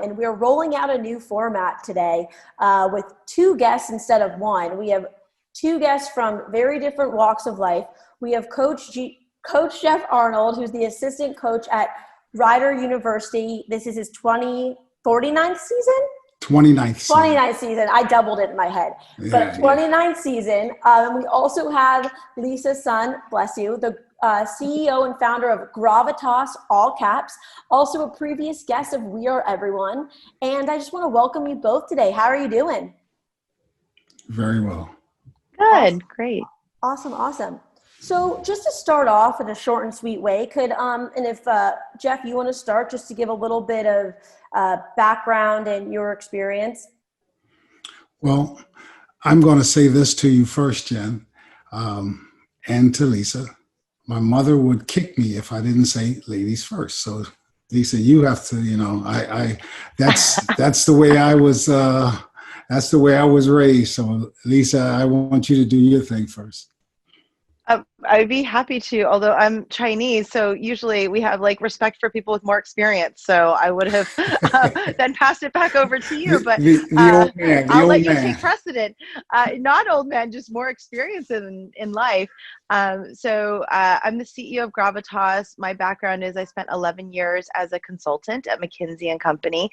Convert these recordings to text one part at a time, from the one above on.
and we're rolling out a new format today with two guests instead of one. We have two guests from very different walks of life. We have Coach Jeff Arnold, who's the assistant coach at Rider University. This is his 49th season? 29th season. I doubled it in my head. Yeah, But 29th season. We also have Lisa Sun, bless you, the CEO and founder of Gravitas, all caps, also a previous guest of We Are Everyone. And I just want to welcome you both today. How are you doing? Very well. Good, Awesome. great. Awesome. So just to start off in a short and sweet way, and if Jeff, you want to start just to give a little bit of background and your experience. Well, I'm going to say this to you first, Jen, and to Lisa. My mother would kick me if I didn't say ladies first. So Lisa, you have to, that's the way I was, that's the way I was raised. So Lisa, I want you to do your thing first. I'd be happy to, although I'm Chinese, so usually we have respect for people with more experience. So I would have then passed it back over to you, but old man, I'll let you take precedent. Not old man, just more experience in life. So I'm the CEO of Gravitas. My background is I spent 11 years as a consultant at McKinsey & Company.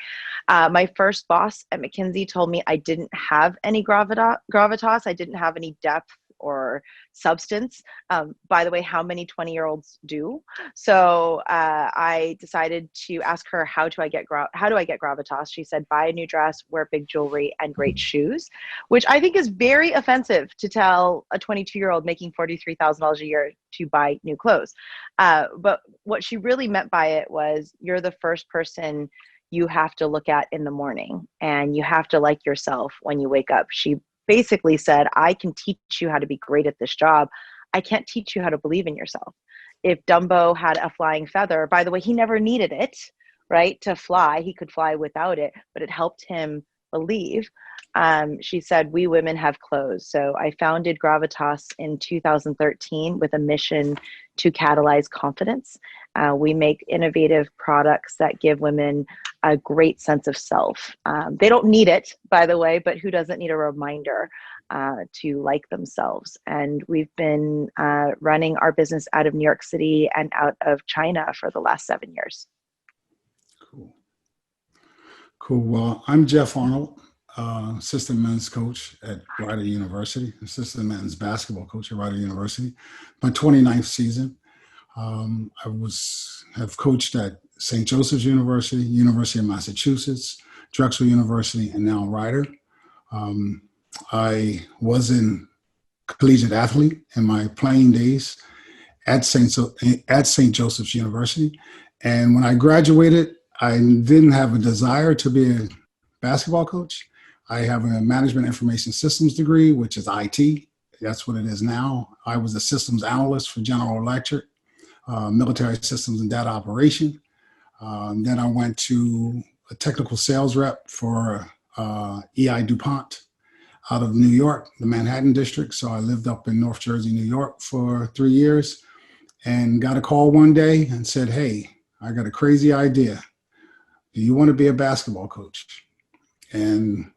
My first boss at McKinsey told me I didn't have any gravitas. I didn't have any depth or substance. By the way, how many 20-year-olds do? So I decided to ask her, how do I get gravitas? She said, buy a new dress, wear big jewelry, and great shoes, which I think is very offensive to tell a 22-year-old making $43,000 a year to buy new clothes. But what she really meant by it was, you're the first person you have to look at in the morning, and you have to like yourself when you wake up. She basically said, I can teach you how to be great at this job. I can't teach you how to believe in yourself. If Dumbo had a flying feather, by the way, he never needed it, right, to fly. He could fly without it, but it helped him believe. She said, we women have clothes. So I founded Gravitas in 2013 with a mission to catalyze confidence. We make innovative products that give women a great sense of self. They don't need it, by the way, but who doesn't need a reminder to like themselves? And we've been running our business out of New York City and out of China for the last 7 years. Cool. Well, I'm Jeff Arnold, assistant men's coach at Rider University, assistant men's basketball coach at Rider University. My 29th season. I have coached at St. Joseph's University, University of Massachusetts, Drexel University, and now Rider. I was a collegiate athlete in my playing days at St. Joseph's University. And when I graduated, I didn't have a desire to be a basketball coach. I have a management information systems degree, which is IT. That's what it is now. I was a systems analyst for General Electric, military systems and data operation. Then I went to a technical sales rep for EI DuPont out of New York, the Manhattan district. So I lived up in North Jersey, New York for 3 years, and got a call one day and said, hey, I got a crazy idea. Do you want to be a basketball coach? And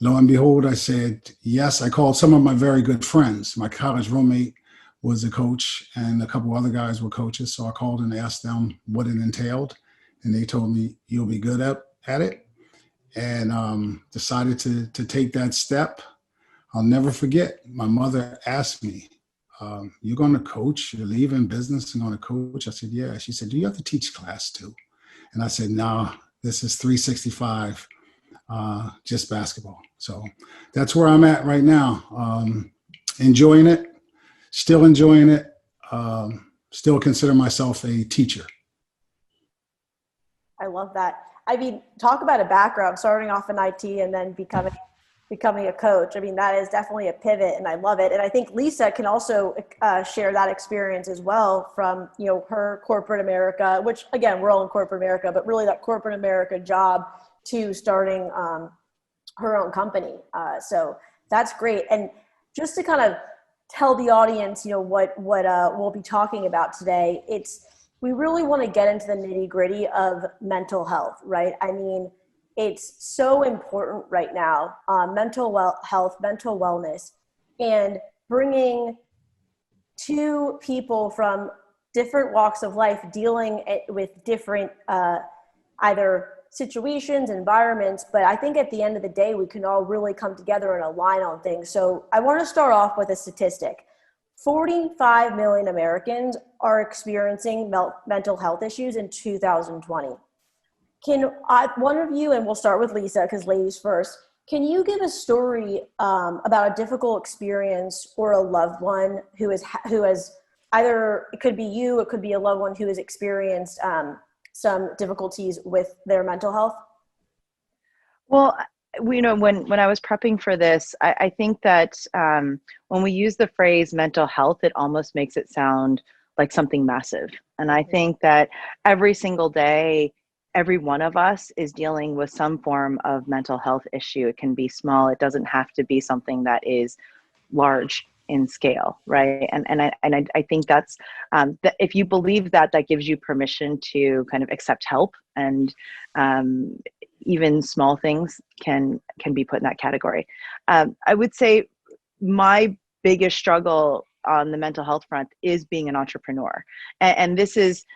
lo and behold, I said, yes. I called some of my very good friends. My college roommate was a coach, and a couple other guys were coaches. So I called and asked them what it entailed. And they told me, you'll be good at it. And decided to take that step. I'll never forget, my mother asked me, you're going to coach? You're leaving business and going to coach? I said, yeah. She said, do you have to teach class too? And I said, no, this is 365, just basketball. So that's where I'm at right now. Enjoying it, still enjoying it, still consider myself a teacher. I love that. I mean, talk about a background, starting off in IT and then becoming a coach. I mean, that is definitely a pivot, and I love it. And I think Lisa can also share that experience as well from, her corporate America, which again, we're all in corporate America, but really that corporate America job to starting her own company. So that's great. And just to kind of tell the audience, what we'll be talking about today, we really want to get into the nitty gritty of mental health, right? I mean, it's so important right now, mental health, mental wellness, and bringing two people from different walks of life dealing with different either situations, environments, but I think at the end of the day, we can all really come together and align on things. So I want to start off with a statistic. 45 million Americans are experiencing mental health issues in 2020. Can one of you, and we'll start with Lisa because ladies first, can you give a story about a difficult experience or a loved one who has either, it could be you, it could be a loved one who has experienced some difficulties with their mental health? Well, when I was prepping for this, I think that when we use the phrase mental health, it almost makes it sound like something massive. And I think that every single day, every one of us is dealing with some form of mental health issue. It can be small. It doesn't have to be something that is large in scale, right? And I think that's that if you believe that, that gives you permission to kind of accept help, and even small things can be put in that category. I would say my biggest struggle on the mental health front is being an entrepreneur, and this is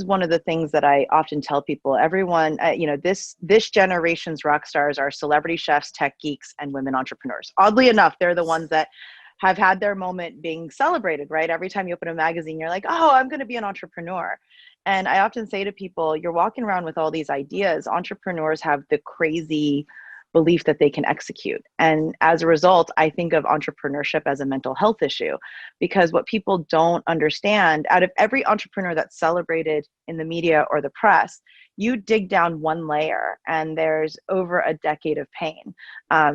one of the things that I often tell people. Everyone, this generation's rock stars are celebrity chefs, tech geeks, and women entrepreneurs. Oddly enough, they're the ones that have had their moment being celebrated, right? Every time you open a magazine, you're like, oh, I'm going to be an entrepreneur. And I often say to people, you're walking around with all these ideas. Entrepreneurs have the crazy belief that they can execute. And as a result, I think of entrepreneurship as a mental health issue, because what people don't understand, out of every entrepreneur that's celebrated in the media or the press, you dig down one layer and there's over a decade of pain,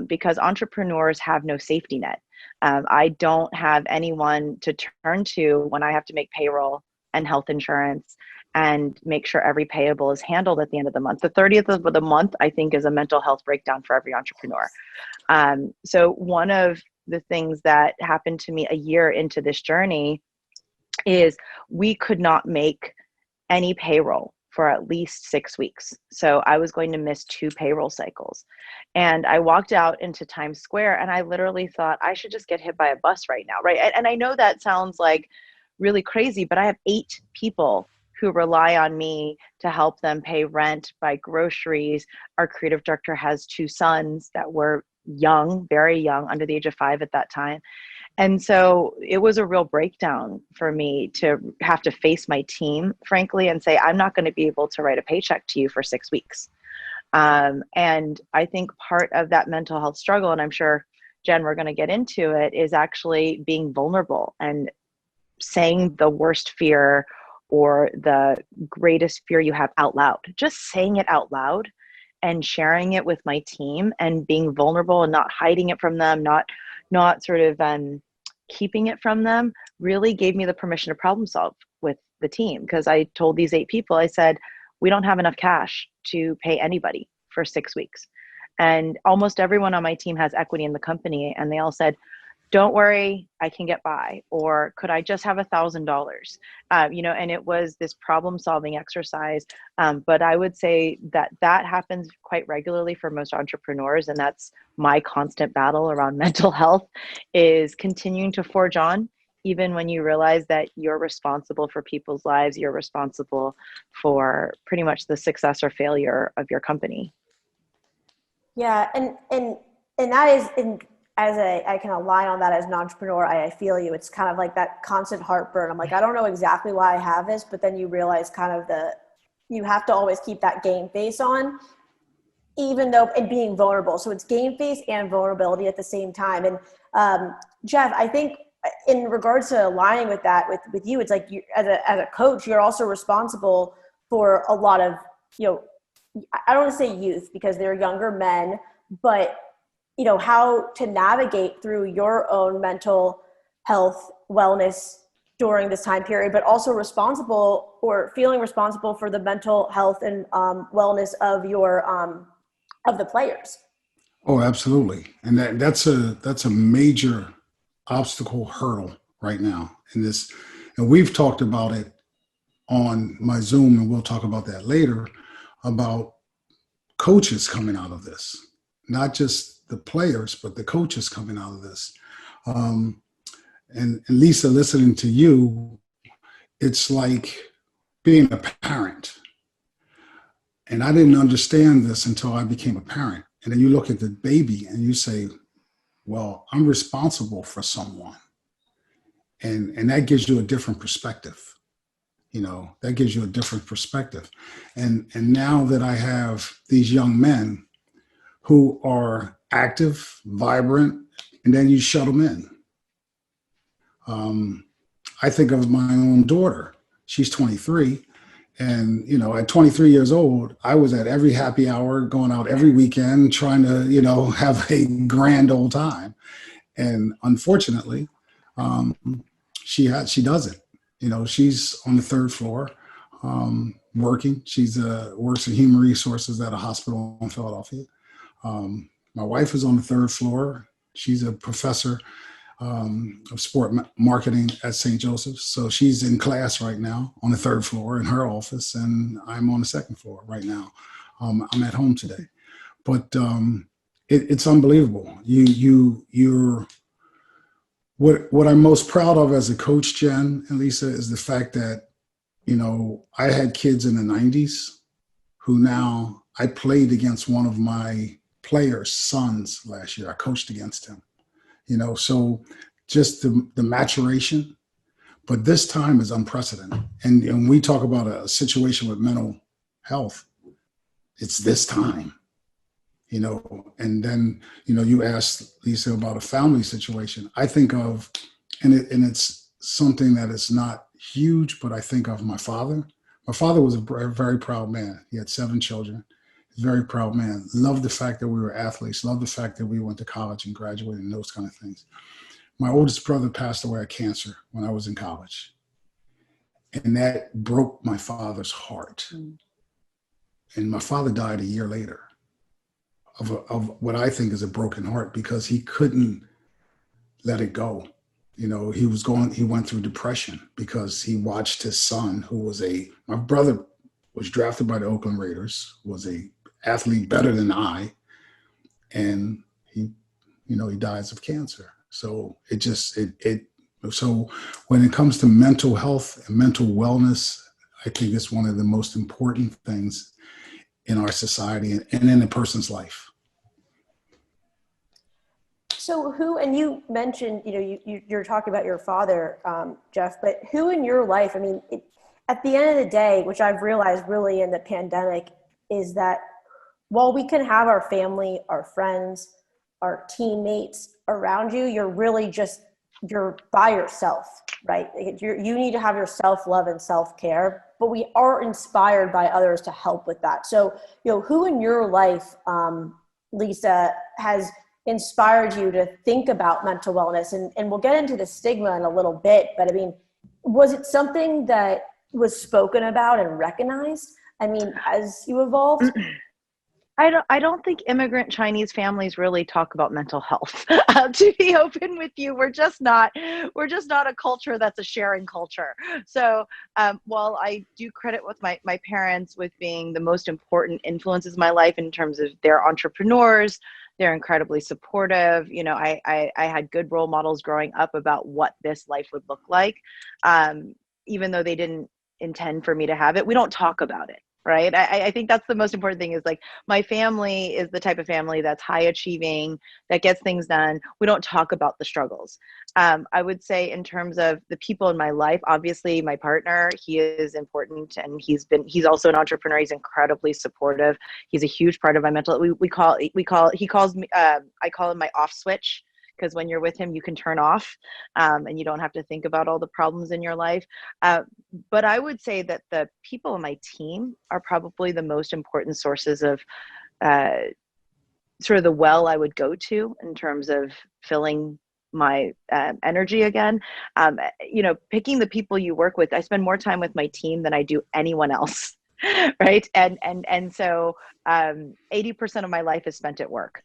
because entrepreneurs have no safety net. I don't have anyone to turn to when I have to make payroll and health insurance and make sure every payable is handled at the end of the month. The 30th of the month, I think, is a mental health breakdown for every entrepreneur. So one of the things that happened to me a year into this journey is we could not make any payroll for at least 6 weeks. So I was going to miss 2 payroll cycles. And I walked out into Times Square and I literally thought I should just get hit by a bus right now, right? And I know that sounds like really crazy, but I have 8 people who rely on me to help them pay rent, buy groceries. Our creative director has 2 sons that were young, very young, under the age of 5 at that time. And so it was a real breakdown for me to have to face my team, frankly, and say, I'm not going to be able to write a paycheck to you for 6 weeks. And I think part of that mental health struggle, and I'm sure, Jen, we're going to get into it, is actually being vulnerable and saying the worst fear or the greatest fear you have out loud, just saying it out loud and sharing it with my team and being vulnerable and not hiding it from them, not sort of keeping it from them, really gave me the permission to problem solve with the team. Because I told these 8 people, I said, we don't have enough cash to pay anybody for 6 weeks. And almost everyone on my team has equity in the company. And they all said, don't worry, I can get by. Or could I just have $1,000? And it was this problem solving exercise. But I would say that happens quite regularly for most entrepreneurs. And that's my constant battle around mental health, is continuing to forge on, even when you realize that you're responsible for people's lives, you're responsible for pretty much the success or failure of your company. Yeah. And that is, I can align on that as an entrepreneur. I feel you. It's kind of like that constant heartburn. I'm like, I don't know exactly why I have this, but then you realize kind of you have to always keep that game face on, even though, and being vulnerable. So it's game face and vulnerability at the same time. And Jeff, I think in regards to aligning with that, with you, it's like you, as a coach, you're also responsible for a lot of, I don't want to say youth because they're younger men, but how to navigate through your own mental health wellness during this time period, but also responsible or feeling responsible for the mental health and wellness of of the players. Oh, absolutely. And that's a major obstacle hurdle right now in this. And we've talked about it on my Zoom, and we'll talk about that later, about coaches coming out of this, not just the players, but the coaches coming out of this. And Lisa, listening to you, it's like being a parent. And I didn't understand this until I became a parent. And then you look at the baby and you say, well, I'm responsible for someone. And that gives you a different perspective. That gives you a different perspective. And now that I have these young men who are active, vibrant, and then you shut them in. I think of my own daughter. She's 23. And, at 23 years old, I was at every happy hour, going out every weekend, trying to, have a grand old time. And unfortunately, she doesn't. She's on the third floor, working. She's works in human resources at a hospital in Philadelphia. My wife is on the third floor. She's a professor of sport marketing at St. Joseph's. So she's in class right now on the third floor in her office, and I'm on the second floor right now. I'm at home today, but it's unbelievable. You're what I'm most proud of as a coach, Jen and Lisa, is the fact that I had kids in the 90s who now I played against one of my players' sons last year. I coached against him. So just the maturation, but this time is unprecedented. And when we talk about a situation with mental health, it's this time, and then, you asked Lisa about a family situation. I think of, and it's something that is not huge, but I think of my father. My father was a very proud man. He had 7 children. Very proud man. Loved the fact that we were athletes. Loved the fact that we went to college and graduated and those kind of things. My oldest brother passed away of cancer when I was in college. And that broke my father's heart. And my father died a year later of what I think is a broken heart, because he couldn't let it go. He went through depression because he watched his son, my brother was drafted by the Oakland Raiders, was a athlete better than I, and he dies of cancer. So so when it comes to mental health and mental wellness, I think it's one of the most important things in our society and in a person's life. So and you mentioned, you're talking about your father, Jeff, but who in your life, at the end of the day, which I've realized really in the pandemic, is that while we can have our family, our friends, our teammates around you, you're by yourself, right? You need to have your self-love and self-care, but we are inspired by others to help with that. So, who in your life, Lisa, has inspired you to think about mental wellness? And we'll get into the stigma in a little bit, but was it something that was spoken about and recognized, as you evolved? I don't think immigrant Chinese families really talk about mental health. To be open with you, we're just not a culture that's a sharing culture. So while I do credit with my parents with being the most important influences in my life in terms of they're entrepreneurs, they're incredibly supportive. I had good role models growing up about what this life would look like. Even though they didn't intend for me to have it, we don't talk about it. Right. I think that's the most important thing, is like my family is the type of family that's high achieving, that gets things done. We don't talk about the struggles. I would say in terms of the people in my life, obviously my partner, he is important, and he's also an entrepreneur. He's incredibly supportive. He's a huge part of my mental, he calls me, I call him my off switch. Because when you're with him, you can turn off and you don't have to think about all the problems in your life. But I would say that the people on my team are probably the most important sources of sort of the well I would go to in terms of filling my energy again. Picking the people you work with, I spend more time with my team than I do anyone else. Right. And so 80% of my life is spent at work.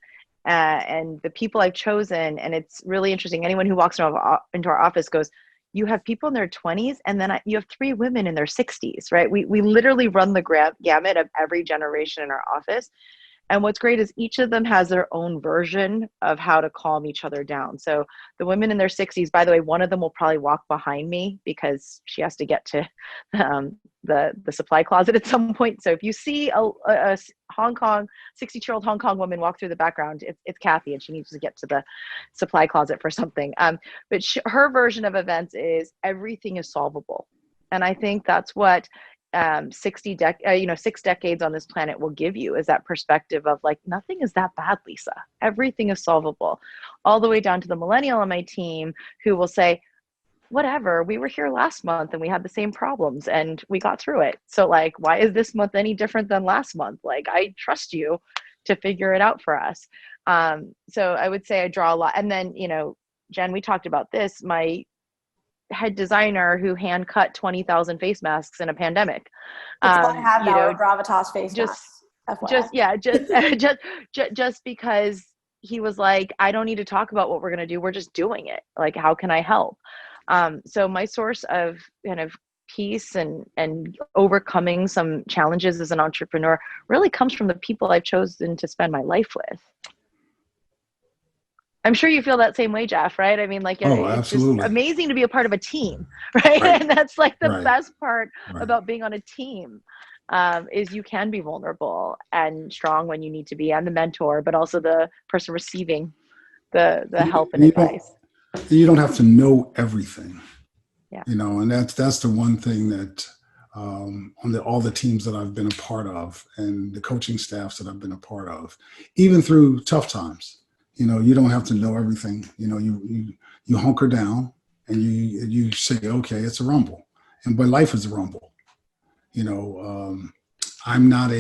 And the people I've chosen, and it's really interesting, anyone who walks into our office goes, you have people in their 20s, and then you have 3 women in their 60s, right? We literally run the gamut of every generation in our office. And what's great is each of them has their own version of how to calm each other down. So the women in their 60s, by the way, one of them will probably walk behind me because she has to get to the supply closet at some point. So if you see a Hong Kong, 62-year-old Hong Kong woman walk through the background, it's Kathy, and she needs to get to the supply closet for something. But her version of events is everything is solvable. And I think that's what 6 decades on this planet will give you, is that perspective of like, nothing is that bad, Lisa. Everything is solvable. All the way down to the millennial on my team who will say, whatever, we were here last month and we had the same problems and we got through it. So like, why is this month any different than last month? Like, I trust you to figure it out for us. So I would say I draw a lot. And then, Jen, we talked about this, my head designer who hand cut 20,000 face masks in a pandemic. It's what I have now, Gravitas face masks. Just because he was like, I don't need to talk about what we're going to do. We're just doing it. Like, how can I help? So my source of kind of peace and overcoming some challenges as an entrepreneur really comes from the people I've chosen to spend my life with. I'm sure you feel that same way, Jeff, right? I mean, like, it's absolutely. just amazing to be a part of a team, right? And that's like the best part about being on a team, is you can be vulnerable and strong when you need to be, and the mentor, but also the person receiving the help and advice. You don't have to know everything, yeah. And that's the one thing that on all the teams that I've been a part of and the coaching staffs that I've been a part of, even through tough times. You don't have to know everything. You hunker down and you say, okay, it's a rumble, but life is a rumble. I'm not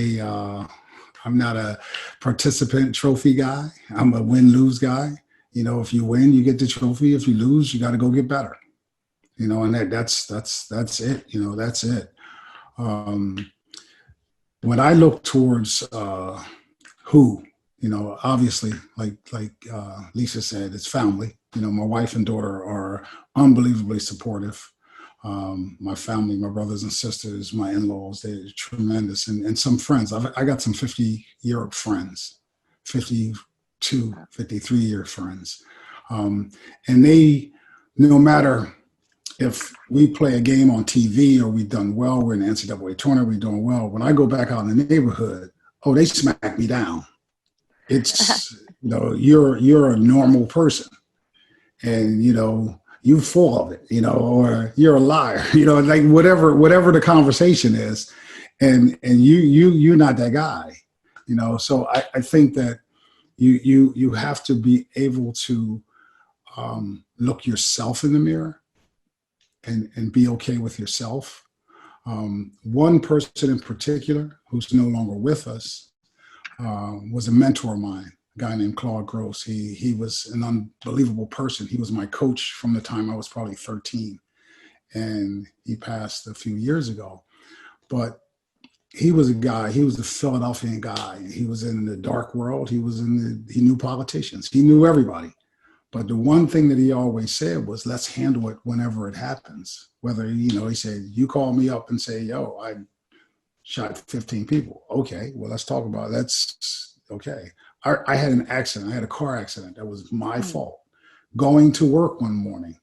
a participant trophy guy. I'm a win-lose guy. If you win, you get the trophy. If you lose, you got to go get better. And that's it. That's it. When I look towards obviously, like Lisa said, it's family. My wife and daughter are unbelievably supportive. My family, my brothers and sisters, my in-laws, they're tremendous. And some friends. I got some 50-year friends, 52, 53-year friends. And they, no matter if we play a game on TV or we've done well, we're in the NCAA tournament, we're doing well. When I go back out in the neighborhood, they smack me down. It's, you're a normal person and, you're full of it, or you're a liar, like whatever the conversation is. And you're not that guy, so I think that you have to be able to look yourself in the mirror and be okay with yourself. One person in particular who's no longer with us was a mentor of mine, a guy named Claude Gross. He was an unbelievable person. He was my coach from the time I was probably 13, and he passed a few years ago. But he was a guy, he was a Philadelphian guy. He was in the dark world. He knew politicians. He knew everybody. But the one thing that he always said was, let's handle it whenever it happens. Whether, he said, you call me up and say, yo, I shot 15 people. Okay, well, let's talk about it. That's okay. I had an accident. I had a car accident. That was my fault. Going to work one morning,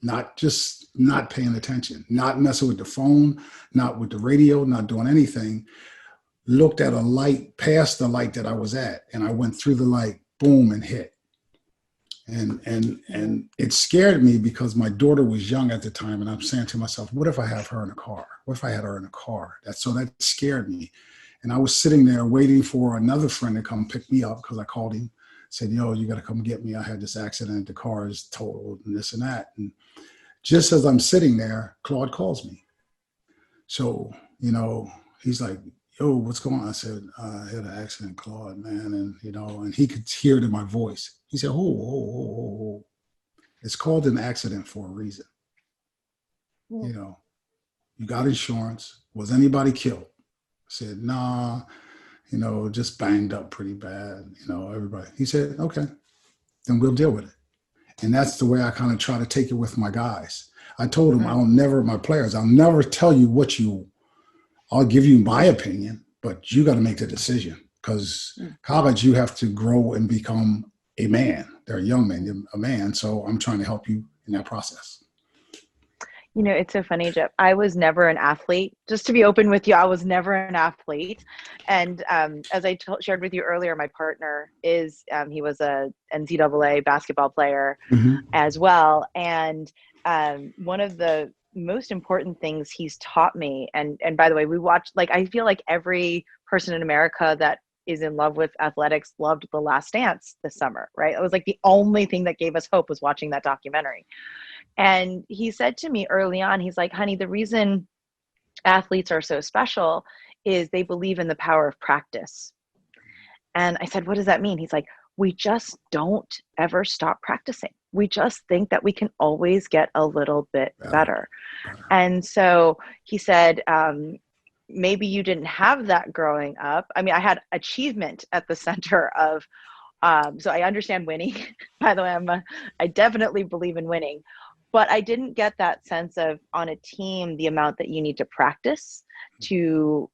not paying attention, not messing with the phone, not with the radio, not doing anything. Looked at a light, past the light that I was at, and I went through the light, boom, and hit. And it scared me because my daughter was young at the time, and I'm saying to myself, what if I have her in a car? What if I had her in a car? So that scared me. And I was sitting there waiting for another friend to come pick me up because I called him, said, yo, you got to come get me. I had this accident. The car is totaled and this and that. And just as I'm sitting there, Claude calls me. So, he's like, yo, what's going on? I said, I had an accident, Claude, man. And, and he could hear it in my voice. He said, oh. It's called an accident for a reason. Yeah. You got insurance. Was anybody killed? I said, nah, just banged up pretty bad, everybody. He said, okay, then we'll deal with it. And that's the way I kind of try to take it with my guys. I told them, I'll never tell you I'll give you my opinion, but you got to make the decision. because college, you have to grow and become a man. They're a young man, you're a man. So I'm trying to help you in that process. You know, it's so funny, Jeff. I was never an athlete. Just to be open with you, I was never an athlete. And as I shared with you earlier, my partner is, he was a NCAA basketball player as well. And one of the most important things he's taught me, and by the way, we watched, like, I feel like every person in America that is in love with athletics loved The Last Dance this summer, right? It was like the only thing that gave us hope was watching that documentary. And he said to me early on, he's like, honey, the reason athletes are so special is they believe in the power of practice. And I said, what does that mean? He's like, we just don't ever stop practicing. We just think that we can always get a little bit better. And so he said, maybe you didn't have that growing up. I mean, I had achievement at the center of, so I understand winning. By the way, I definitely believe in winning. But I didn't get that sense of, on a team, the amount that you need to practice to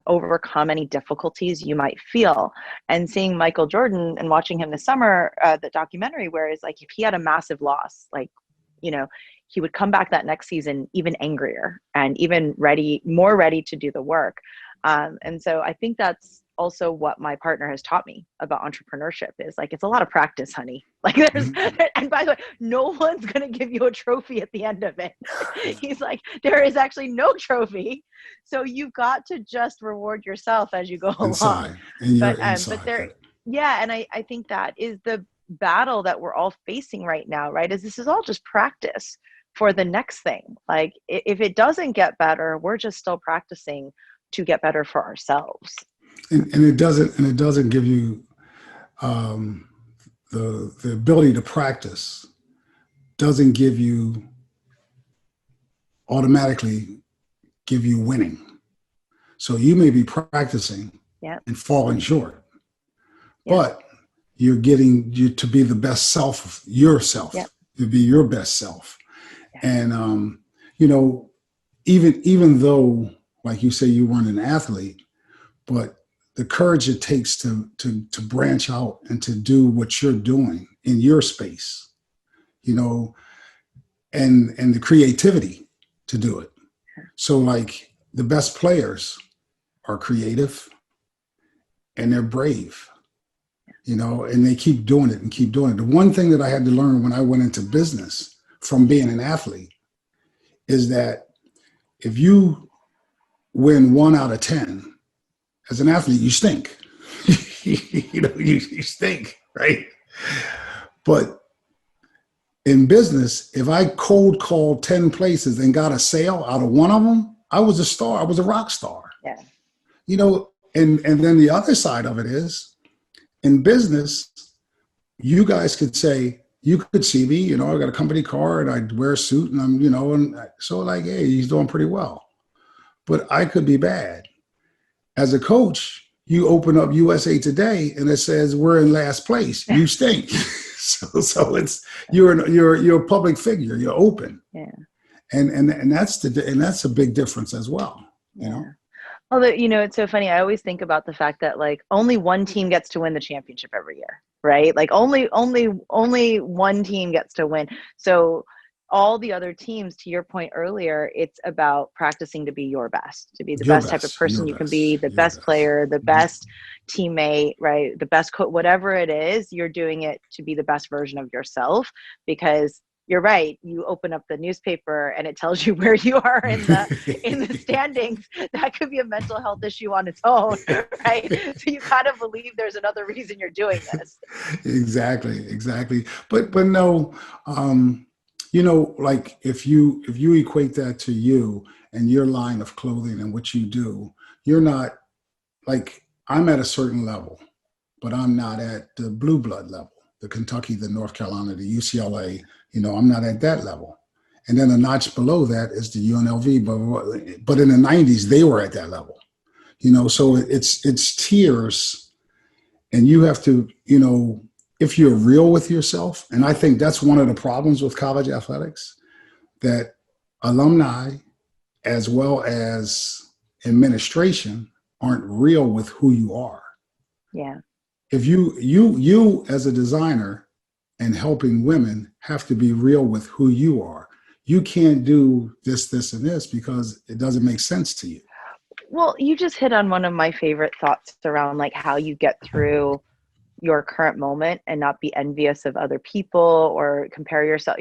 overcome any difficulties you might feel. And seeing Michael Jordan and watching him this summer, the documentary, where it's like, if he had a massive loss, like, you know, he would come back that next season even angrier and even more ready to do the work. And so I think that's also what my partner has taught me about entrepreneurship, is like, it's a lot of practice, honey. Like and by the way, no one's going to give you a trophy at the end of it. He's like, there is actually no trophy. So you've got to just reward yourself as you go along. But there, yeah. And I think that is the battle that we're all facing right now, right? Is this is all just practice for the next thing. Like, if it doesn't get better, we're just still practicing to get better for ourselves. And it doesn't give you the ability to practice, doesn't give you automatically give you winning. So you may be practicing and falling short, but you're getting you to be the best self of yourself, to be your best self. And you know, even though, like you say, you weren't an athlete, but the courage it takes to branch out and to do what you're doing in your space, you know, and the creativity to do it. So, like, the best players are creative and they're brave, you know, and they keep doing it and keep doing it. The one thing that I had to learn when I went into business from being an athlete is that if you win 1 out of 10, as an athlete, you stink. You know, you stink, right? But in business, if I cold called 10 places and got a sale out of one of them, I was a star. I was a rock star. Yeah. You know, and then the other side of it is, in business, you guys could say, you could see me, you know, I got a company car and I wear a suit and I'm, you know, and so like, hey, he's doing pretty well. But I could be bad. As a coach, you open up USA Today and it says we're in last place. You stink. so it's you're a public figure. You're open. Yeah. And that's a big difference as well. You know. Although, you know, it's so funny. I always think about the fact that, like, only one team gets to win the championship every year, right? Like only one team gets to win. So all the other teams, to your point earlier, it's about practicing to be your best, to be the best type of person you can be, the best player, the best teammate, right? The best coach, whatever it is, you're doing it to be the best version of yourself, because you're right. You open up the newspaper and it tells you where you are in the standings. That could be a mental health issue on its own, right? So you kind of believe there's another reason you're doing this. Exactly. But no, you know, like if you equate that to you and your line of clothing and what you do, you're not, like, I'm at a certain level, but I'm not at the blue blood level, the Kentucky, the North Carolina, the UCLA, you know, I'm not at that level. And then a notch below that is the UNLV, but in the 90s, they were at that level, you know, so it's tiers, and you have to, you know, if you're real with yourself, and I think that's one of the problems with college athletics, that alumni as well as administration aren't real with who you are. Yeah. If you as a designer and helping women have to be real with who you are. You can't do this, and this because it doesn't make sense to you. Well, you just hit on one of my favorite thoughts around like how you get through your current moment and not be envious of other people or compare yourself.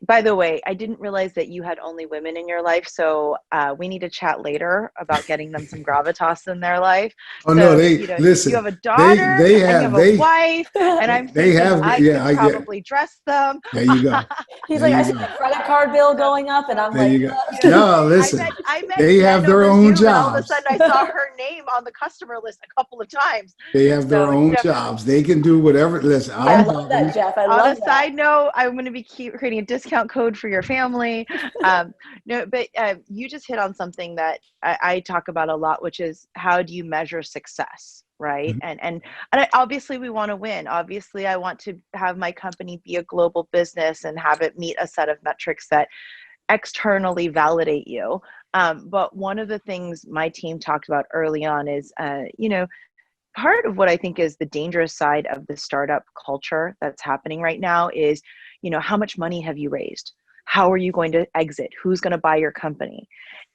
By the way, I didn't realize that you had only women in your life. So we need to chat later about getting them some gravitas in their life. Oh no, So, they you listen. have a daughter They and you have have a wife, and I'm they thinking have I yeah. could I get. probably dress them. There you go. He's There like, I you see go. the credit card bill So, going up, and I'm There like, you go. you know, No, I listen. met I met They have Jen their over own Zoom, and all of a jobs. sudden I saw her name on the customer list a couple of times. They have their So, own jobs. They can do whatever. Listen, yeah, I I'm love that, helping. Jeff. I on love a that. side note, I'm going to be creating a discount code for your family. No, but you just hit on something that I talk about a lot, which is how do you measure success, right? Mhm. And obviously we want to win. Obviously, I want to have my company be a global business and have it meet a set of metrics that externally validate you. But one of the things my team talked about early on is, part of what I think is the dangerous side of the startup culture that's happening right now is, how much money have you raised? How are you going to exit? Who's going to buy your company?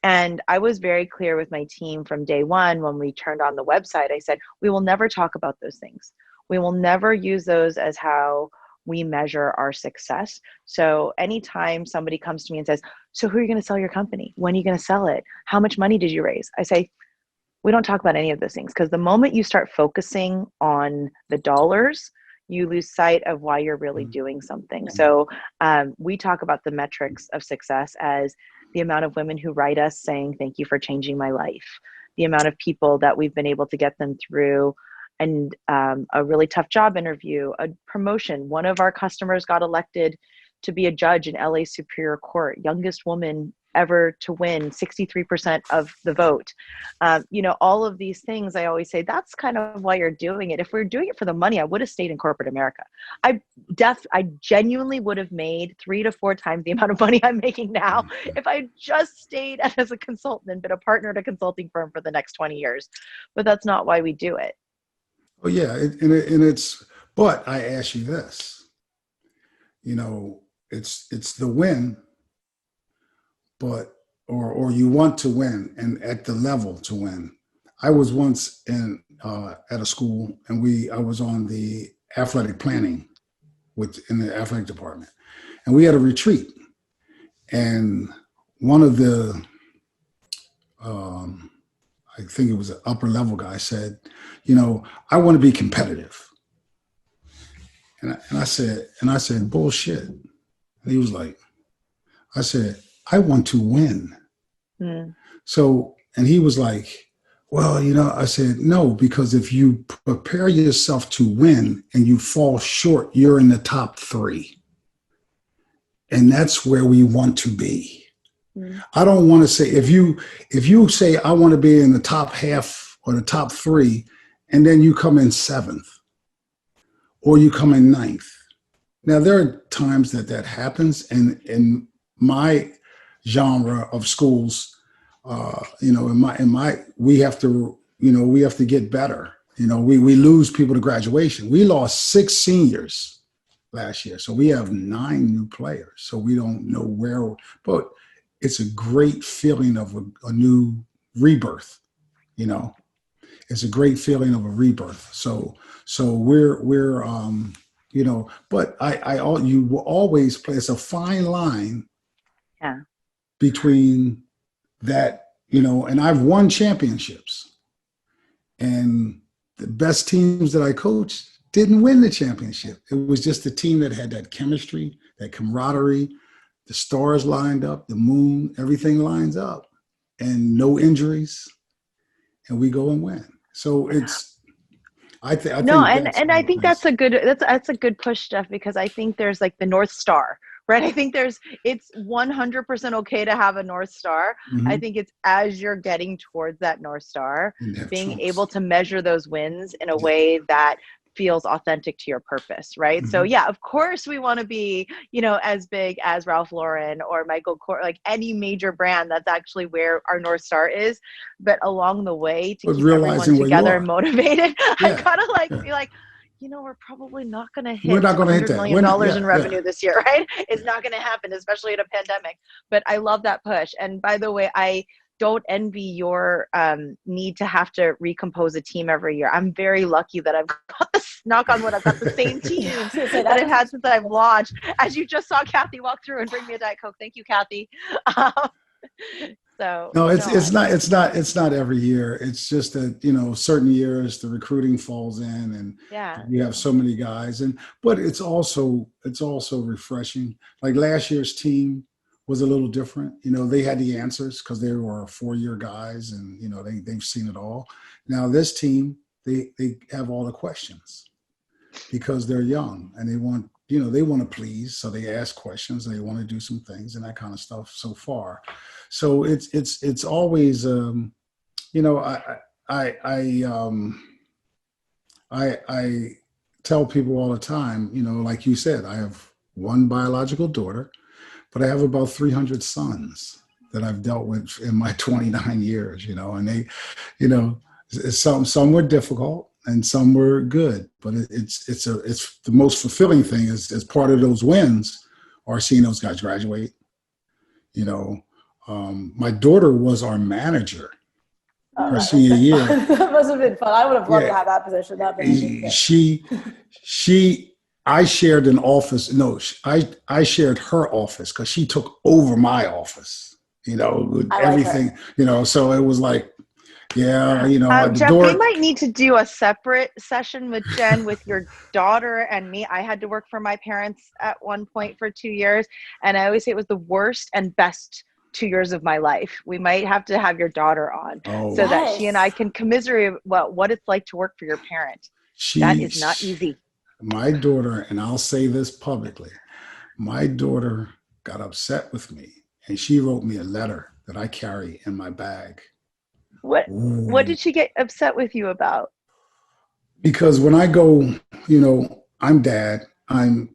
And I was very clear with my team from day one when we turned on the website. I said, we will never talk about those things. We will never use those as how we measure our success. So anytime somebody comes to me and says, so who are you going to sell your company? When are you going to sell it? How much money did you raise? I say, we don't talk about any of those things, because the moment you start focusing on the dollars, you lose sight of why you're really doing something. So we talk about the metrics of success as the amount of women who write us saying, thank you for changing my life, the amount of people that we've been able to get them through and a really tough job interview, a promotion. One of our customers got elected to be a judge in LA Superior Court, youngest woman ever to win, 63% of the vote. All of these things, I always say, that's kind of why you're doing it. If we were doing it for the money, I would have stayed in corporate America. I genuinely would have made 3 to 4 times the amount of money I'm making now if I just stayed as a consultant and been a partner at a consulting firm for the next 20 years. But that's not why we do it. Oh yeah, and it's. But I ask you this. It's the win, but or you want to win and at the level to win. I was once at a school, and I was on the athletic planning in the athletic department, and we had a retreat, and one of the I think it was an upper level guy said, I want to be competitive. And I said, bullshit. And he was like, I said, I want to win. Mm. So, and he was like, well, I said, no, because if you prepare yourself to win and you fall short, you're in the top 3. And that's where we want to be. Mm. I don't want to say, if you say, I want to be in the top half or the top 3, and then you come in 7th or you come in 9th. Now, there are times that happens, and in my genre of schools, we have to get better. We lose people to graduation. We lost 6 seniors last year, so we have 9 new players. So we don't know where, but it's a great feeling of a new rebirth. It's a great feeling of a rebirth. So we're but you will always play. It's a fine line. Yeah. Between that, and I've won championships, and the best teams that I coached didn't win the championship. It was just the team that had that chemistry, that camaraderie, the stars lined up, the moon, everything lines up, and no injuries, and we go and win. So I think that's a good push, Jeff, because I think there's like the North Star, right? I think it's 100% okay to have a North Star. Mm-hmm. I think it's as you're getting towards that North Star, being able to measure those wins in a way that feels authentic to your purpose, right? So yeah, of course we want to be, as big as Ralph Lauren or Michael Kors, like any major brand. That's actually where our North Star is. But along the way, to But keep everyone realizing where you together and are. motivated, Yeah. I've got to Yeah. be like, we're probably not going to We're hit not going to hit $100 that. million in revenue this year, right? It's not going to happen, especially in a pandemic. But I love that push. And by the way, I don't envy your need to have to recompose a team every year. I'm very lucky that I've got this, knock on wood, I've got the same team that I've had since I've launched. As you just saw Kathy walk through and bring me a Diet Coke. Thank you, Kathy. No, it's not every year. It's just that, certain years the recruiting falls in and you have so many guys, but it's also refreshing. Like last year's team was a little different. They had the answers because they were 4-year guys and, they've seen it all. Now this team, they have all the questions because they're young and they want to please. So they ask questions, they want to do some things and that kind of stuff so far. So it's always, I tell people all the time, like you said, I have one biological daughter, but I have about 300 sons that I've dealt with in my 29 years, and they, some were difficult and some were good, but it's the most fulfilling thing is part of those wins are seeing those guys graduate. My daughter was our manager her senior year. That must have been fun. I would have loved to have that position. I shared an office. No, I shared her office because she took over my office, with everything, so it was like, Jeff, we might need to do a separate session with Jen with your daughter and me. I had to work for my parents at one point for 2 years. And I always say it was the worst and best 2 years of my life. We might have to have your daughter on so that she and I can commiserate about what it's like to work for your parent. That is not easy. My daughter, and I'll say this publicly, my daughter got upset with me and she wrote me a letter that I carry in my bag. What did she get upset with you about? Because when I go, I'm dad, I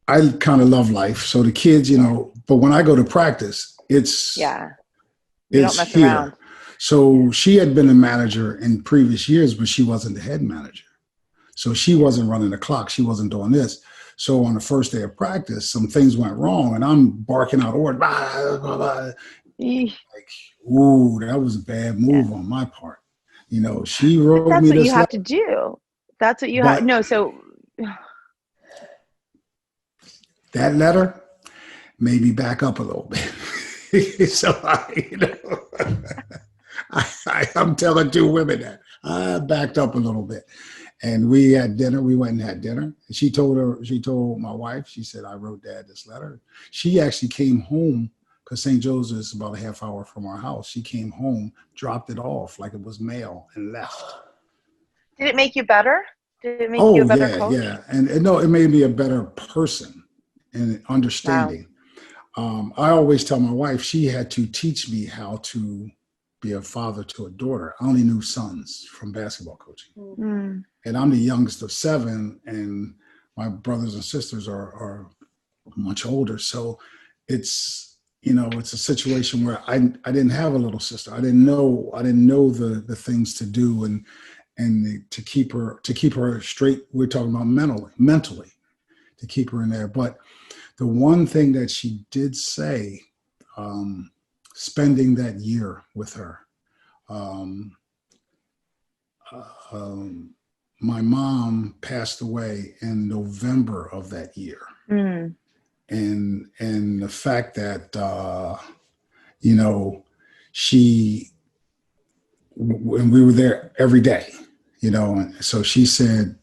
kind of love life. So the kids, but when I go to practice, it's you don't mess around. So she had been a manager in previous years, but she wasn't the head manager. So she wasn't running the clock. She wasn't doing this. So on the first day of practice, some things went wrong and I'm barking out orders. Blah, blah, blah. Like, ooh, that was a bad move on my part. She wrote me this. That's what you have to do. That's what you have. No, so that letter made me back up a little bit. So I'm telling 2 women that I backed up a little bit. And we had dinner. We went and had dinner. She told my wife, she said, I wrote Dad this letter. She actually came home because St. Joseph's is about a half hour from our house. She came home, dropped it off like it was mail and left. Did it make you better? Did it make you a better coach? Yeah. And no, it made me a better person and understanding. Wow. I always tell my wife, she had to teach me how to be a father to a daughter. I only knew sons from basketball coaching. Mm-hmm. And I'm the youngest of 7 and my brothers and sisters are much older. So it's, it's a situation where I didn't have a little sister. I didn't know the things to do and to keep her straight. We're talking about mentally to keep her in there. But the one thing that she did say, spending that year with her, my mom passed away in November of that year. Mm. And the fact that, and we were there every day, and so she said,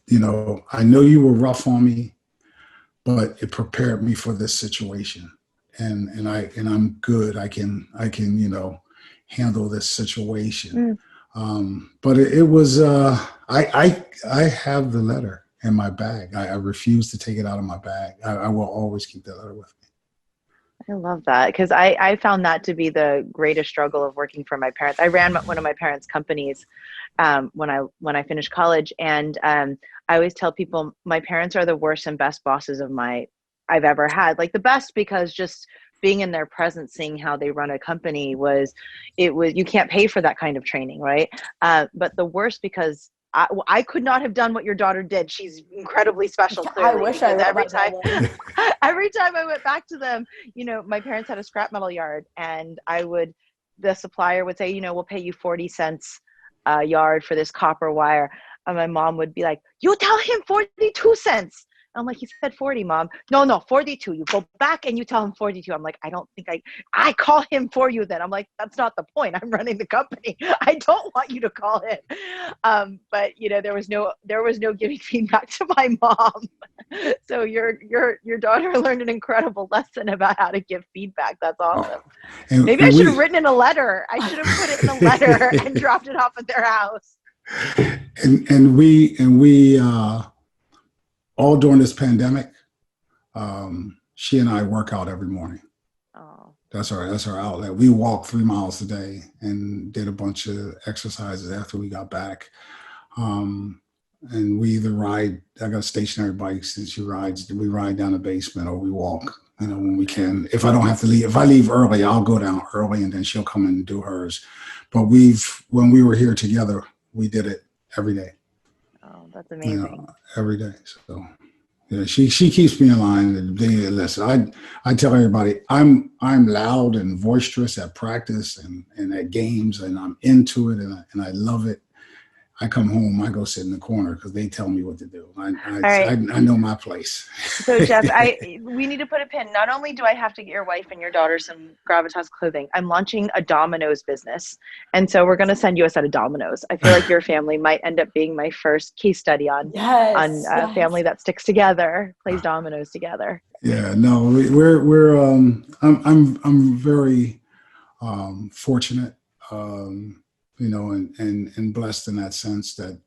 I know you were rough on me, but it prepared me for this situation. And I'm good. I can, handle this situation. But it was, I have the letter in my bag. I refuse to take it out of my bag. I will always keep that letter with me. I love that, because I found that to be the greatest struggle of working for my parents. I ran one of my parents' companies when I finished college, and I always tell people my parents are the worst and best bosses I've ever had. Like the best because just being in their presence, seeing how they run a company you can't pay for that kind of training, right? But the worst because I could not have done what your daughter did. She's incredibly special, I clearly, wish I because would every time I went back to them, my parents had a scrap metal yard, and the supplier would say, we'll pay you 40 cents a yard for this copper wire. And my mom would be like, you tell him 42 cents. I'm like, he said 40, Mom. No, 42. You go back and you tell him 42. I'm like, I don't think I call him for you then. I'm like, that's not the point. I'm running the company. I don't want you to call him. But there was no giving feedback to my mom. So your daughter learned an incredible lesson about how to give feedback. That's awesome. Maybe I should have written in a letter. I should have put it in a letter and dropped it off at their house. And we all during this pandemic, she and I work out every morning. Oh. That's our outlet. We walk 3 miles a day and did a bunch of exercises after we got back. And we either ride, I got stationary bikes and she rides, we ride down the basement or we walk, when we can. If I don't have to leave, if I leave early, I'll go down early and then she'll come and do hers. But when we were here together, we did it every day. Oh, that's amazing. Every day. So yeah, she keeps me in line. Listen, I tell everybody I'm loud and boisterous at practice and at games, and I'm into it and I love it. I come home, I go sit in the corner because they tell me what to do. I know my place. So Jeff, we need to put a pin. Not only do I have to get your wife and your daughter some Gravitas clothing, I'm launching a Domino's business. And so we're going to send you a set of Domino's. I feel like your family might end up being my first case study on a family that sticks together, plays Domino's together. Yeah, no, we're I'm very fortunate. And blessed in that sense that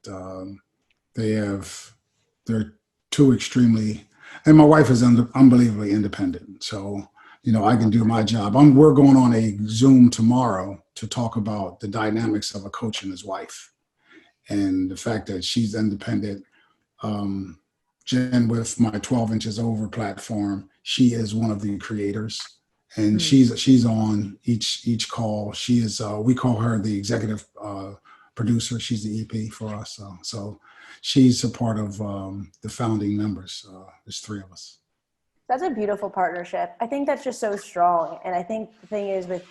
they're two extremely, and my wife is unbelievably independent. So, I can do my job. We're going on a Zoom tomorrow to talk about the dynamics of a coach and his wife and the fact that she's independent. Jen, with my 12 Inches Over platform, she is one of the creators. And she's on each call. She is we call her the executive producer. She's the EP for us. So she's a part of the founding members. There's 3 of us. That's a beautiful partnership. I think that's just so strong. And I think the thing is with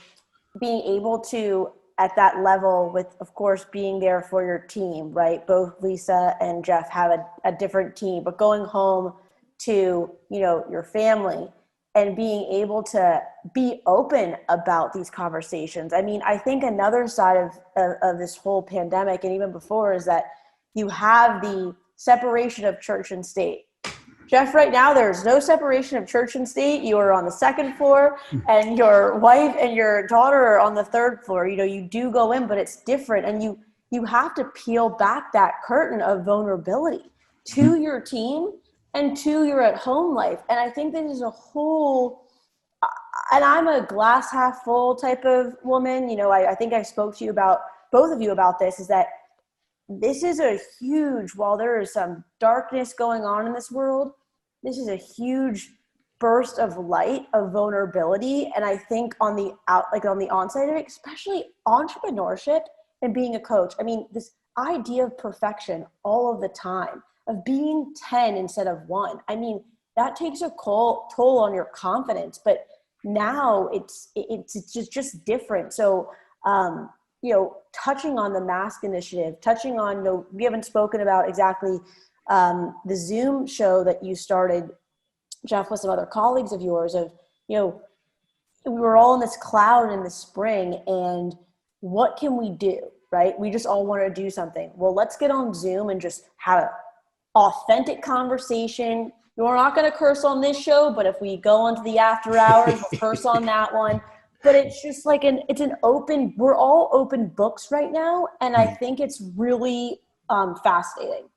being able to, at that level, with, of course, being there for your team, right? Both Lisa and Jeff have a different team, but going home to, your family and being able to be open about these conversations. I mean, I think another side of this whole pandemic, and even before, is that you have the separation of church and state. Jeff, right now, there's no separation of church and state. You are on the 2nd floor, and your wife and your daughter are on the 3rd floor. You do go in, but it's different. And you have to peel back that curtain of vulnerability to your team and to your at-home life. And I think this is a whole, and I'm a glass half full type of woman. I think I spoke to you about, both of you about this, is that this is a huge, while there is some darkness going on in this world, this is a huge burst of light, of vulnerability. And I think on the onside of it, especially entrepreneurship and being a coach, I mean, this idea of perfection all of the time, of being 10 instead of 1. I mean, that takes a toll on your confidence, but now it's just different. So, touching on the mask initiative, touching on, we haven't spoken about exactly the Zoom show that you started, Jeff, with some other colleagues of yours of, we were all in this cloud in the spring, and what can we do, right? We just all want to do something. Well, let's get on Zoom and just have an authentic conversation. We're not going to curse on this show, but if we go onto the after hours, we'll curse on that one. But it's just like we're all open books right now. And I think it's really fascinating.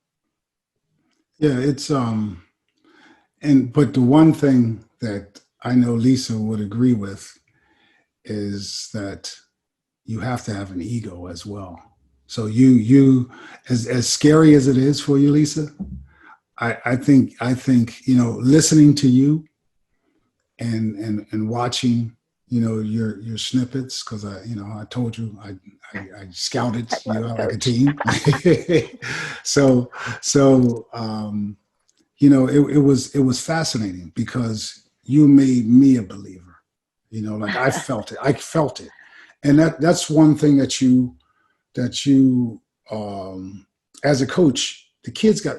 Yeah, it's, but the one thing that I know Lisa would agree with is that you have to have an ego as well. So you as scary as it is for you, Lisa, I think listening to you and watching your snippets, because I told you I scouted I you love out like a Coach. team. So it was fascinating because you made me a believer. Like I felt it, and that's one thing that you as a coach, the kids got.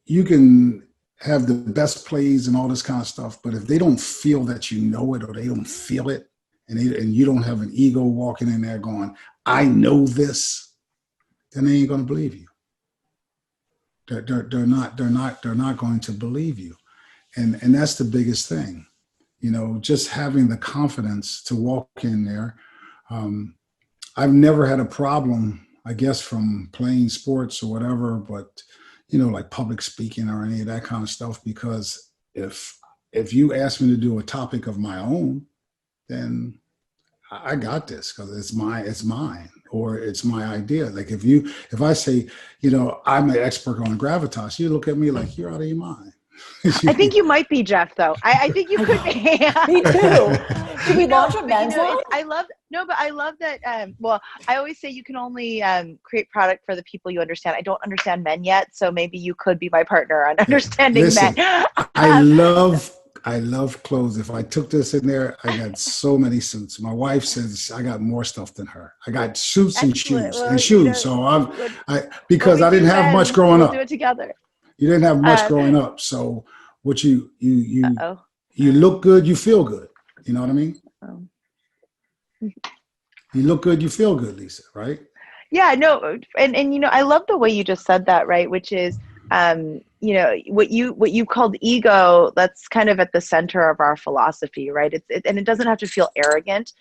You can have the best plays and all this kind of stuff, but if they don't feel that you know it, or they don't feel it, and you don't have an ego walking in there going, "I know this," then they ain't going to believe you. They're not going to believe you, and that's the biggest thing. Just having the confidence to walk in there. Um, I've never had a problem, I guess, from playing sports or whatever, but like public speaking or any of that kind of stuff. Because if you ask me to do a topic of my own, then I got this because it's mine, or it's my idea. Like if I say, I'm an expert on gravitas, you look at me like you're out of your mind. I think you might be, Jeff, though. I think you I could know. be. Me too. Should we launch a But men's line? I love that. Well, I always say you can only create product for the people you understand. I don't understand men yet, so maybe you could be my partner on Yeah. understanding men. Listen, I love I love clothes. If I took this in there, I got so many suits. My wife says I got more stuff than her. I got suits and Excellent. shoes Well, and shoes. So I when because we I didn't do have much men's, growing we'll do up. it together. You didn't have much Um, growing up. So what you uh-oh. you look good, you feel good. You know what I mean? Um, You look good, you feel good, Lisa, right? Yeah, no, and I love the way you just said that, right? Which is, what you called ego. That's kind of at the center of our philosophy, right? And it doesn't have to feel arrogant.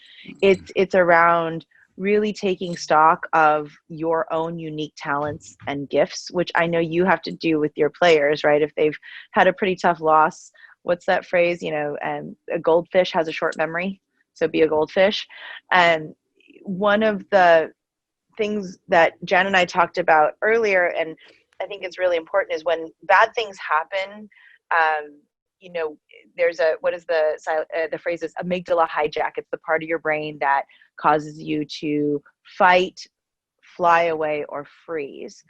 It's around really taking stock of your own unique talents and gifts, which I know you have to do with your players, right? If they've had a pretty tough loss, what's that phrase? A goldfish has a short memory, so be a goldfish. And one of the things that Jen and I talked about earlier, and I think it's really important, is when bad things happen, um, you know, there's what is the phrase is amygdala hijack. It's the part of your brain that causes you to fight, fly away, or freeze.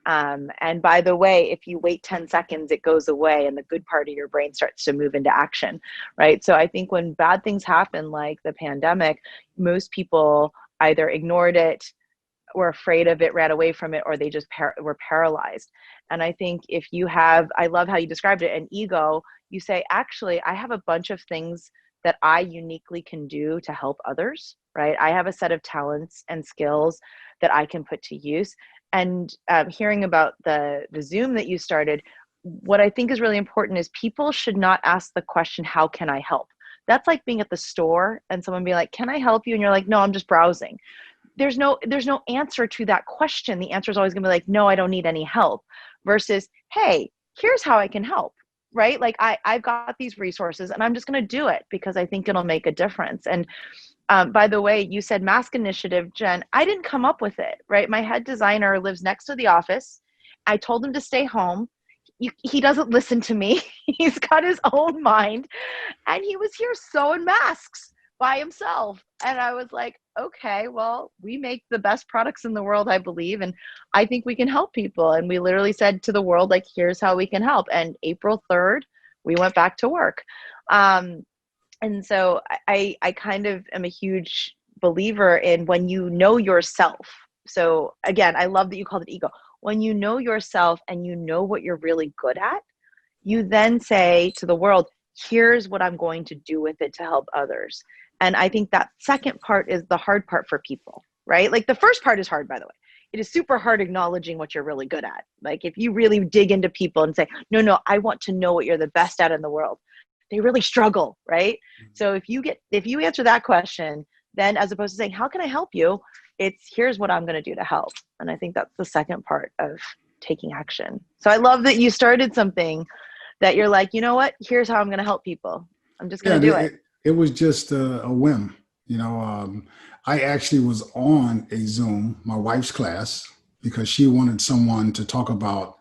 And by the way, if you wait 10 seconds, it goes away and the good part of your brain starts to move into action, right? So I think when bad things happen, like the pandemic, most people either ignored it, were afraid of it, ran away from it, or they just were paralyzed. And I think if you have, I love how you described it, an ego, you say, actually, I have a bunch of things that I uniquely can do to help others, right? I have a set of talents and skills that I can put to use. And hearing about the Zoom that you started, what I think is really important is people should not ask the question, how can I help? That's like being at the store and someone being like, can I help you? And you're like, no, I'm just browsing. There's no answer to that question. The answer is always going to be like, no, I don't need any help, versus, hey, here's how I can help, right? Like I've got these resources and I'm just going to do it because I think it'll make a difference. And by the way, you said mask initiative, Jen. I didn't come up with it, right? My head designer lives next to the office. I told him to stay home. He doesn't listen to me. He's got his own mind. And he was here sewing masks by himself. And I was like, okay, well, we make the best products in the world, I believe. And I think we can help people. And we literally said to the world, like, here's how we can help. And April 3rd, we went back to work. And so I kind of am a huge believer in when you know yourself. So again, I love that you called it ego. When you know yourself and you know what you're really good at, you then say to the world, here's what I'm going to do with it to help others. And I think that second part is the hard part for people, right? Like the first part is hard, by the way. It is super hard acknowledging what you're really good at. Like if you really dig into people and say, no, I want to know what you're the best at in the world, they really struggle, right? So if you answer that question, then as opposed to saying, how can I help you? It's here's what I'm going to do to help. And I think that's the second part of taking action. So I love that you started something that you're like, you know what? Here's how I'm going to help people. I'm just going to do it. It was just a whim. You know, I actually was on a Zoom, my wife's class, because she wanted someone to talk about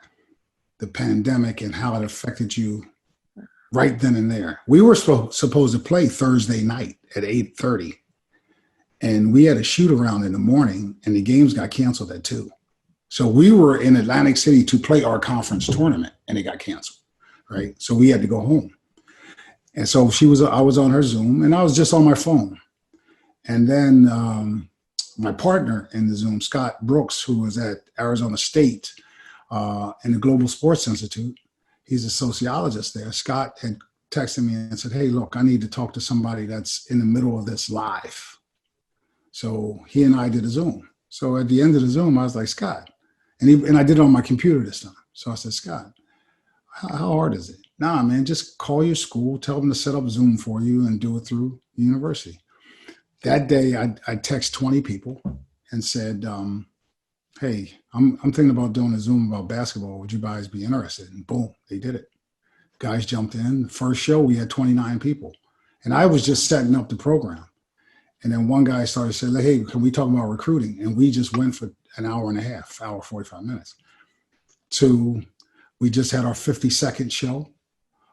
the pandemic and how it affected you right then and there. We were supposed to play Thursday night at 8:30, and we had a shoot around in the morning, and the games got canceled at 2. So we were in Atlantic City to play our conference tournament, and it got canceled, right? So we had to go home. And so I was on her Zoom, and I was just on my phone. And then my partner in the Zoom, Scott Brooks, who was at Arizona State in the Global Sports Institute, he's a sociologist there. Scott had texted me and said, hey, look, I need to talk to somebody that's in the middle of this live. So he and I did a Zoom. So at the end of the Zoom, I was like, Scott, and I did it on my computer this time. So I said, Scott, how hard is it? Nah, man, just call your school, tell them to set up Zoom for you and do it through the university. That day, I text 20 people and said, hey, I'm thinking about doing a Zoom about basketball. Would you guys be interested? And boom, they did it. Guys jumped in. The first show, we had 29 people. And I was just setting up the program. And then one guy started saying, hey, can we talk about recruiting? And we just went for an hour and a half, hour, 45 minutes. We just had our 52nd show.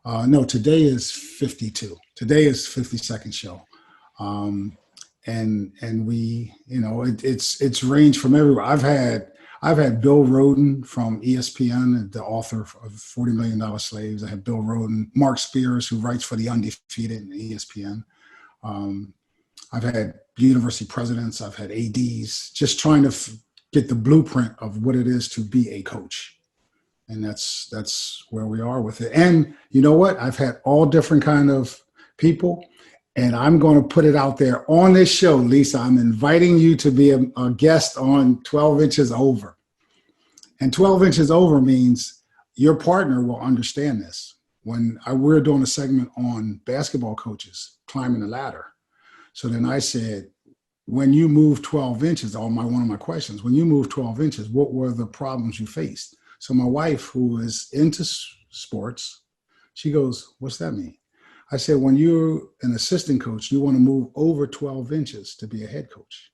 No, today is 52. Today is 52nd show. And we, you know, it's ranged from everywhere. I've had Bill Rhoden from ESPN, the author of $40 Million Slaves. I had Bill Rhoden, Mark Spears, who writes for The Undefeated and ESPN. I've had university presidents. I've had ADs, just trying to get the blueprint of what it is to be a coach. And that's where we are with it. And you know what? I've had all different kind of people. And I'm going to put it out there on this show, Lisa. I'm inviting you to be a guest on 12 Inches Over. And 12 Inches Over means your partner will understand this. We're doing a segment on basketball coaches climbing the ladder. So then I said, when you move 12 inches, one of my questions, when you move 12 inches, what were the problems you faced? So my wife, who is into sports, she goes, what's that mean? I said, when you're an assistant coach, you want to move over 12 inches to be a head coach.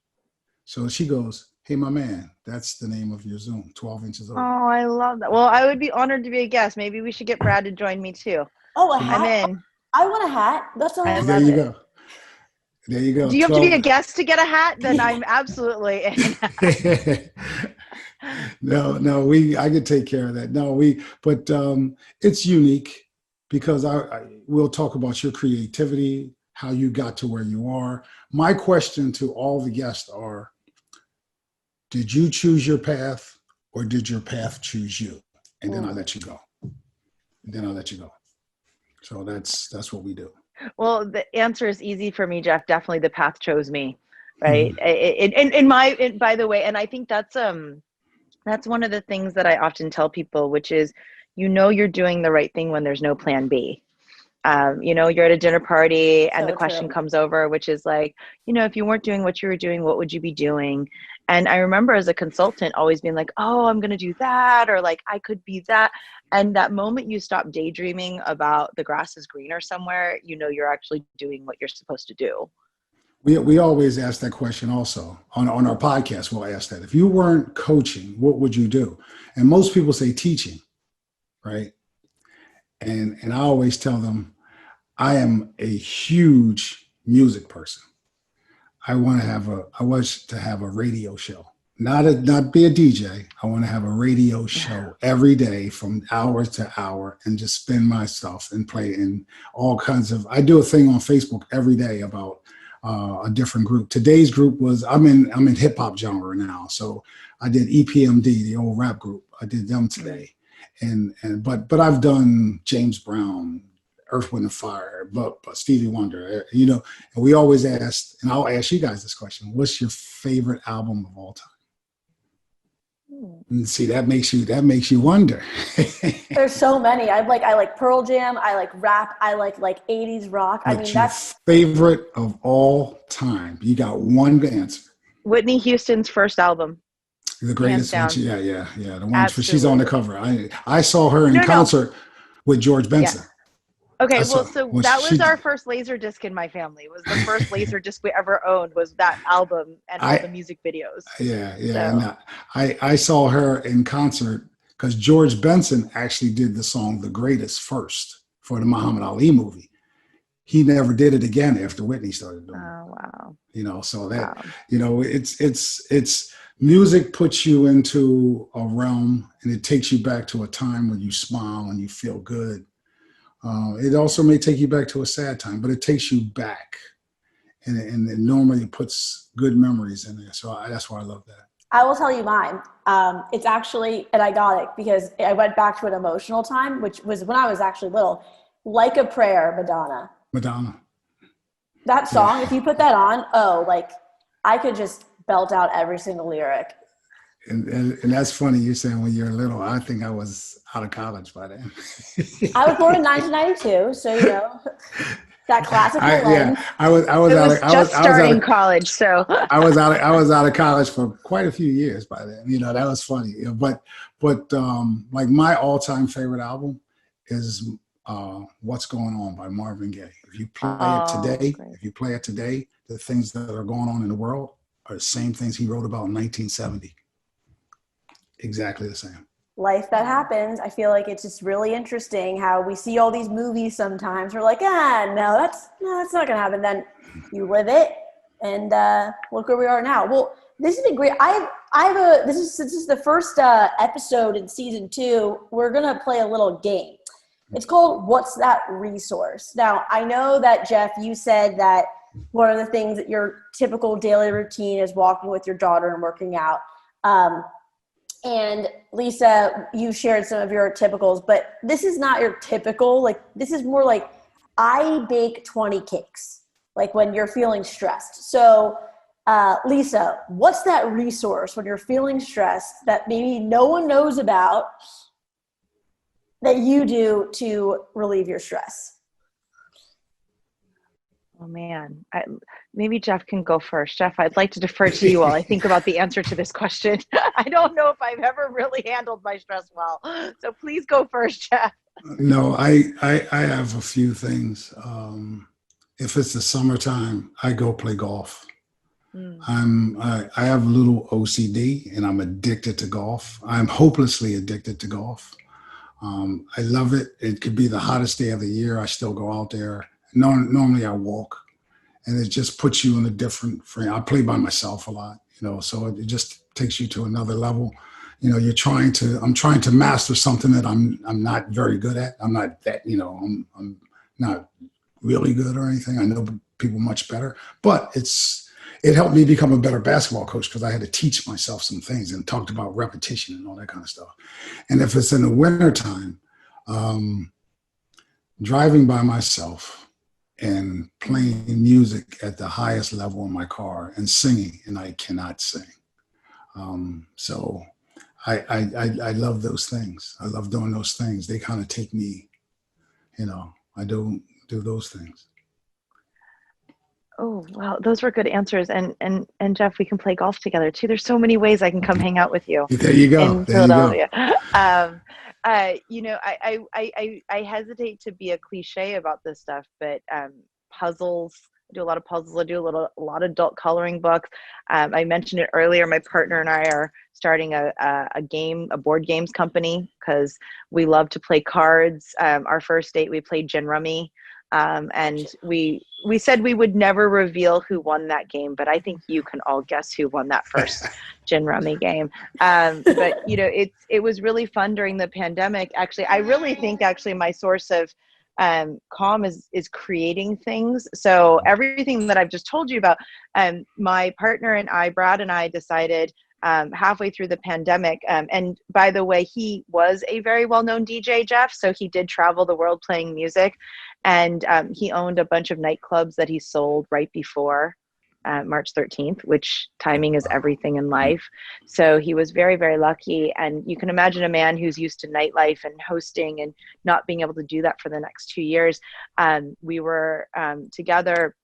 So she goes, hey, my man, that's the name of your Zoom, 12 Inches Over. Oh, I love that. Well, I would be honored to be a guest. Maybe we should get Brad to join me too. Oh, a hat? I'm in. I want a hat. That's what I There you go. There you go. Do you have to be a guest to get a hat? Then I'm absolutely in. No, I could take care of that. But it's unique because we'll talk about your creativity, how you got to where you are. My question to all the guests are, did you choose your path or did your path choose you? And then I'll let you go. So that's what we do. Well, the answer is easy for me, Jeff. Definitely the path chose me, right? By the way, and I think that's one of the things that I often tell people, which is, you're doing the right thing when there's no plan B. You're at a dinner party and the question comes over, which is like, if you weren't doing what you were doing, what would you be doing? And I remember as a consultant always being like, oh, I'm going to do that, or like, I could be that. And that moment you stop daydreaming about the grass is greener somewhere, you're actually doing what you're supposed to do. We always ask that question also on our podcast. We'll ask that. If you weren't coaching, what would you do? And most people say teaching, right? And I always tell them, I am a huge music person. I want to have a radio show, not be a DJ. I want to have a radio show every day from hour to hour and just spin my stuff and play in all kinds of. I do a thing on Facebook every day about a different group. Today's group was I'm in hip hop genre now, so I did EPMD, the old rap group. I did them today, but I've done James Brown, Earth, Wind, and Fire, but Stevie Wonder, and we always ask, and I'll ask you guys this question: what's your favorite album of all time? And see, that makes you wonder. There's so many. I like Pearl Jam. I like rap. I like 80s rock. That's favorite of all time. You got one answer. Whitney Houston's first album. The greatest one. Yeah. The one she's on the cover. I saw her in concert with George Benson. Okay, That's well, so what that was she. our first laser disc in my family. It was the first laser disc we ever owned, was that album and all I the music videos. yeah, and So, I saw her in concert because George Benson actually did the song "The Greatest" first for the Muhammad Ali movie. He never did it again after Whitney started doing it. oh wow, So that, wow. it's music puts you into a realm and it takes you back to a time when you smile and you feel good. It also may take you back to a sad time, but it takes you back, and it normally puts good memories in there. So that's why I love that. I will tell you mine. It's actually, and I got it because I went back to an emotional time, which was when I was actually little. Like a Prayer, Madonna. Madonna. That Yeah. song, if you put that on, oh, like I could just belt out every single lyric. And that's funny you're saying when you're little. I think I was out of college by then. I was born in 1992, so that classic Yeah, millennium. I was It out was of just starting college, so I was out of college for quite a few years by then. That was funny. But like my all-time favorite album is What's Going On by Marvin Gaye. oh, great. If you play it today, the things that are going on in the world are the same things he wrote about in 1970. Exactly the same. Life that happens. I feel like it's just really interesting how we see all these movies sometimes. We're like, that's not gonna happen. Then you live it, and look where we are now. Well, this has been great. This is the first episode in season 2. We're gonna play a little game. It's called What's That Resource? Now, I know that Jeff, you said that one of the things that your typical daily routine is walking with your daughter and working out. And Lisa, you shared some of your typicals, but this is not your typical. Like, this is more like I bake 20 cakes, like when you're feeling stressed. So, Lisa, what's that resource when you're feeling stressed that maybe no one knows about that you do to relieve your stress? Oh man, maybe Jeff can go first. Jeff, I'd like to defer to you while I think about the answer to this question. I don't know if I've ever really handled my stress well, so please go first, Jeff. No, I have a few things. If it's the summertime, I go play golf. I have a little OCD and I'm addicted to golf. I'm hopelessly addicted to golf. I love it. It could be the hottest day of the year. I still go out there. Normally I walk, and it just puts you in a different frame. I play by myself a lot, so it just takes you to another level. I'm trying to master something that I'm not very good at. I'm not that, I'm not really good or anything. I know people much better, but it helped me become a better basketball coach because I had to teach myself some things and talked about repetition and all that kind of stuff. And if it's in the wintertime, driving by myself and playing music at the highest level in my car and singing, and I cannot sing. So I love those things. I love doing those things. They kind of take me, I do those things. Oh, wow. Those were good answers. And Jeff, we can play golf together too. There's so many ways I can come hang out with you There you go. in There you go. Philadelphia. I hesitate to be a cliche about this stuff, but puzzles, I do a lot of puzzles. I do a lot of adult coloring books. I mentioned it earlier. My partner and I are starting a board games company because we love to play cards. Our first date, we played gin rummy. And we said we would never reveal who won that game, but I think you can all guess who won that first gin rummy game. But it was really fun during the pandemic. Actually, I really think my source of calm is creating things. So everything that I've just told you about, my partner and I, Brad and I, decided halfway through the pandemic. And by the way, he was a very well-known DJ, Jeff. So he did travel the world playing music. And he owned a bunch of nightclubs that he sold right before March 13th, which timing is everything in life. So he was very, very lucky. And you can imagine a man who's used to nightlife and hosting and not being able to do that for the next 2 years. We were together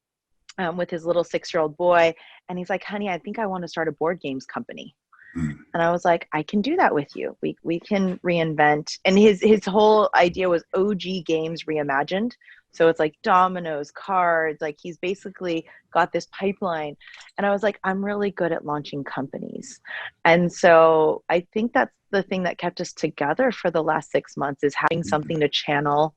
with his little 6-year-old boy. And he's like, honey, I think I want to start a board games company. And I was like, I can do that with you. We can reinvent. And his whole idea was OG games reimagined. So it's like dominoes, cards, like he's basically got this pipeline. And I was like, I'm really good at launching companies. And so I think that's the thing that kept us together for the last 6 months, is having something to channel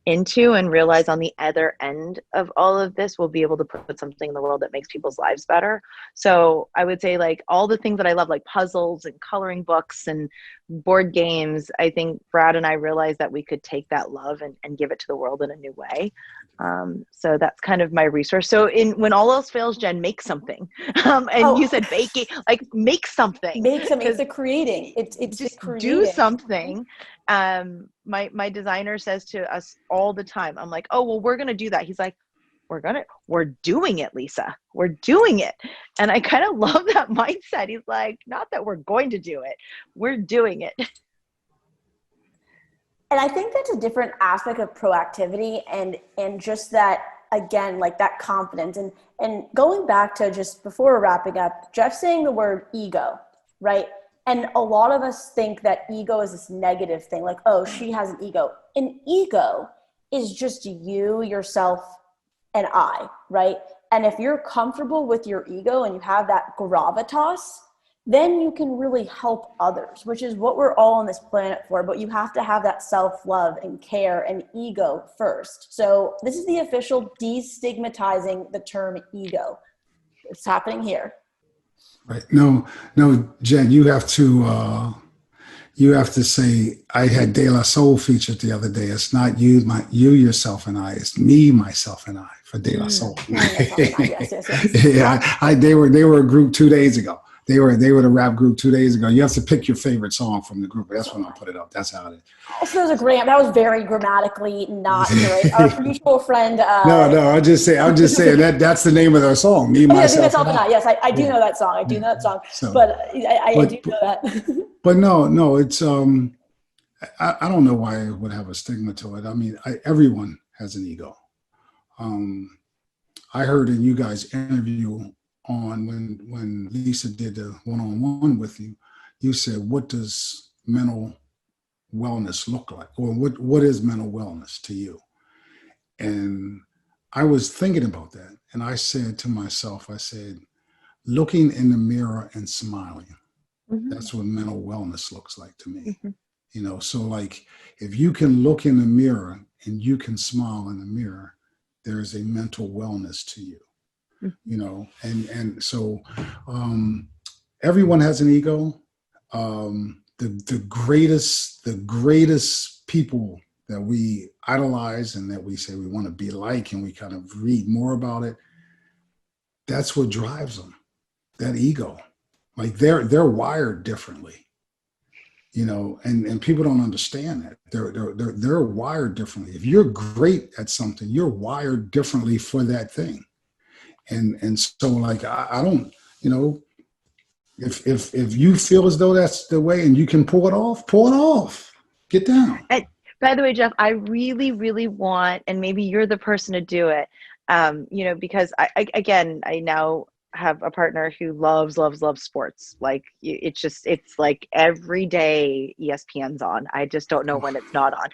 into and realize on the other end of all of this, we'll be able to put something in the world that makes people's lives better. So I would say, like, all the things that I love, like puzzles and coloring books and board games, I think Brad and I realized that we could take that love and give it to the world in a new way. So that's kind of my resource. So when all else fails, Jen, make something. And you said baking, like make something. Make something. It's the creating. It's just the creating. do something. My designer says to us all the time, I'm like, oh, well, we're going to do that. He's like, we're doing it, Lisa. We're doing it. And I kind of love that mindset. He's like, not that we're going to do it. We're doing it. And I think that's a different aspect of proactivity and just that, again, like that confidence. And going back to just before we're wrapping up, Jeff saying the word ego, right? And a lot of us think that ego is this negative thing, like, oh, she has an ego. An ego is just you, yourself, and I, right? And if you're comfortable with your ego and you have that gravitas, then you can really help others, which is what we're all on this planet for. But you have to have that self-love and care and ego first. So this is the official destigmatizing the term ego. It's happening here. Right. No, Jen, you have to say, I had De La Soul featured the other day. It's not you, yourself, and I. It's me, myself, and I for De La Soul. Yes. Yeah, they were a group 2 days ago. They were the rap group 2 days ago. You have to pick your favorite song from the group. That's when I'll put it up. That's how it is. Also, that was very grammatically not great. Our mutual friend. No, I'm just saying that's the name of their song. Me, myself, and I. Yes, I do know that song. I do know that song. So, but I do know that. But no, it's I don't know why it would have a stigma to it. I mean, everyone has an ego. I heard in you guys' interview on when Lisa did the one-on-one with you, you said, what does mental wellness look like? Or what is mental wellness to you? And I was thinking about that. And I said to myself, looking in the mirror and smiling. Mm-hmm. That's what mental wellness looks like to me. Mm-hmm. So like, if you can look in the mirror and you can smile in the mirror, there is a mental wellness to you. And so everyone has an ego. The greatest people that we idolize and that we say we want to be like, and we kind of read more about it, that's what drives them, that ego. Like they're wired differently, and people don't understand that. They're wired differently. If you're great at something, you're wired differently for that thing. And so like, I don't, if you feel as though that's the way and you can pull it off, get down. And by the way, Jeff, I really, really want, and maybe you're the person to do it, because I now have a partner who loves sports. Like it's like every day ESPN's on. I just don't know when it's not on.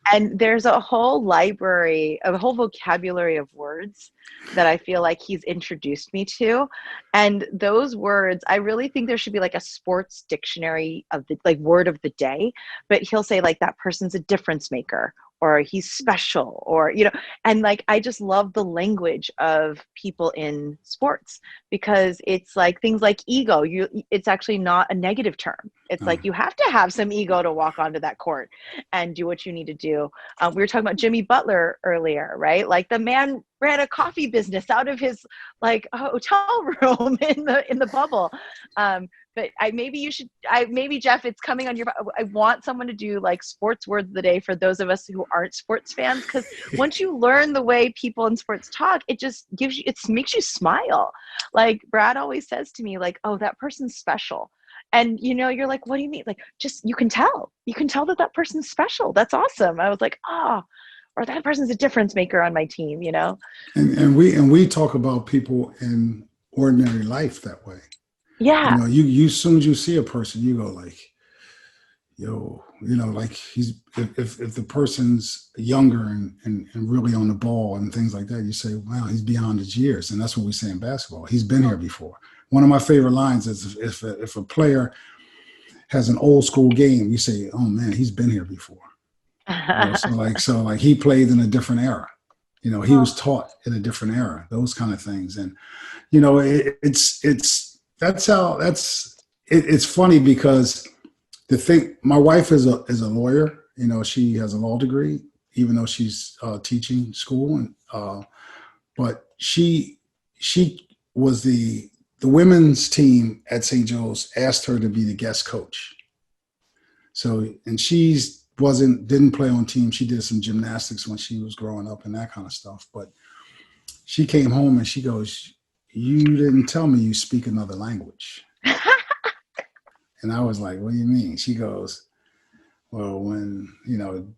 And there's a whole library, a whole vocabulary of words that I feel like he's introduced me to. And those words, I really think there should be like a sports dictionary of the like word of the day, but he'll say like that person's a difference maker, or he's special, or, and like, I just love the language of people in sports, because it's like things like ego, it's actually not a negative term. It's like, you have to have some ego to walk onto that court and do what you need to do. We were talking about Jimmy Butler earlier, right? Like the man ran a coffee business out of his like hotel room in the bubble. But maybe Jeff, it's coming on your, I want someone to do like sports words of the day for those of us who aren't sports fans. Because once you learn the way people in sports talk, it just makes you smile. Like Brad always says to me, like, oh, that person's special. And, you're like, what do you mean? Like, just, you can tell that person's special. That's awesome. I was like, or that person's a difference maker on my team, And we talk about people in ordinary life that way. Yeah. You as soon as you see a person, you go like, yo, like he's if the person's younger and really on the ball and things like that, you say, wow, he's beyond his years. And that's what we say in basketball. He's been here before. One of my favorite lines is if a player has an old school game, you say, oh man, he's been here before. So like he played in a different era. He was taught in a different era, those kind of things. And, it's funny because my wife is a lawyer. She has a law degree, even though she's teaching school, and but she was the women's team at St. Joe's asked her to be the guest coach. So, and didn't play on team. She did some gymnastics when she was growing up and that kind of stuff. But she came home and she goes, "You didn't tell me you speak another language." And I was like, "What do you mean?" She goes, "Well, when,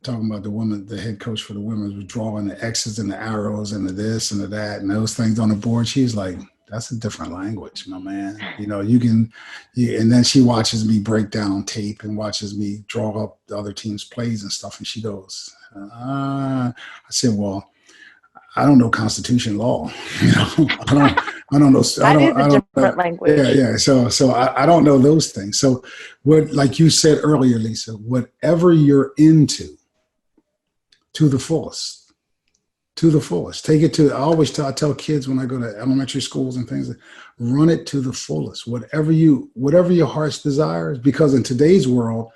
talking about the head coach for the women was drawing the X's and the arrows and the this and the that and those things on the board, she's like, that's a different language, my man. And then she watches me break down tape and watches me draw up the other team's plays and stuff. And she goes, I said, well, I don't know Constitution law. I don't know. That is a different language. Yeah. So I don't know those things. So like you said earlier, Lisa, whatever you're into, to the fullest. Take it to, I tell kids when I go to elementary schools and things, run it to the fullest. Whatever your heart's desires, because in today's world,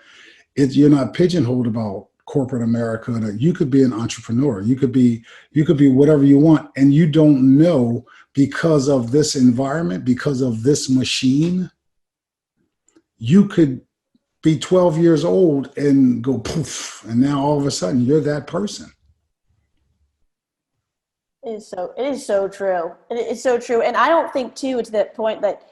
you're not pigeonholed about corporate America. You could be an entrepreneur. You could be whatever you want. And you don't know, because of this environment, because of this machine, you could be 12 years old and go poof. And now all of a sudden you're that person. It is so true. It is so true. And I don't think too, it's that point that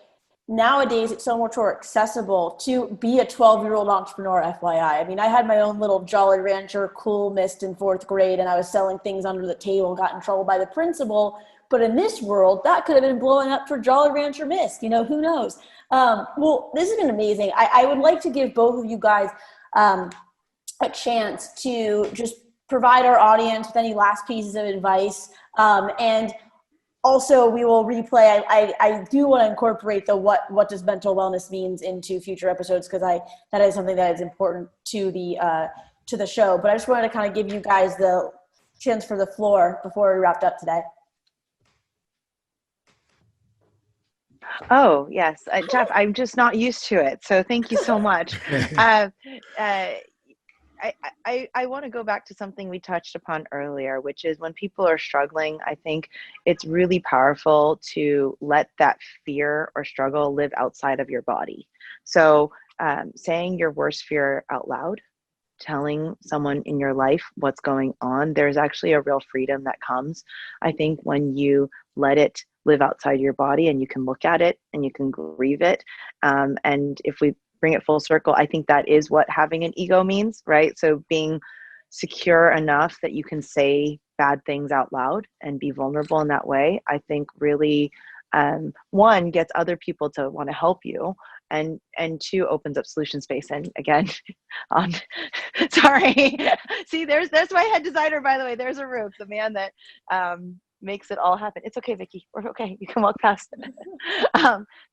nowadays it's so much more accessible to be a 12-year-old entrepreneur, FYI. I mean, I had my own little Jolly Rancher cool mist in 4th grade, and I was selling things under the table and got in trouble by the principal. But in this world, that could have been blowing up for Jolly Rancher mist. Who knows? Well, this has been amazing. I would like to give both of you guys a chance to just provide our audience with any last pieces of advice. And also we will replay. I do want to incorporate what does mental wellness means into future episodes, because that is something that is important to the show. But I just wanted to kind of give you guys the chance for the floor before we wrapped up today. Oh, yes. Jeff, I'm just not used to it. So thank you so much. I want to go back to something we touched upon earlier, which is when people are struggling, I think it's really powerful to let that fear or struggle live outside of your body. So saying your worst fear out loud, telling someone in your life what's going on, there's actually a real freedom that comes, I think, when you let it live outside your body and you can look at it and you can grieve it. And if we bring it full circle, I think that is what having an ego means, right? So being secure enough that you can say bad things out loud and be vulnerable in that way, I think really, one, gets other people to want to help you, and two, opens up solution space. And again, sorry, see, there's my head designer, by the way. There's Aruk, the man that makes it all happen. It's okay, Vicky. We're okay. You can walk past it.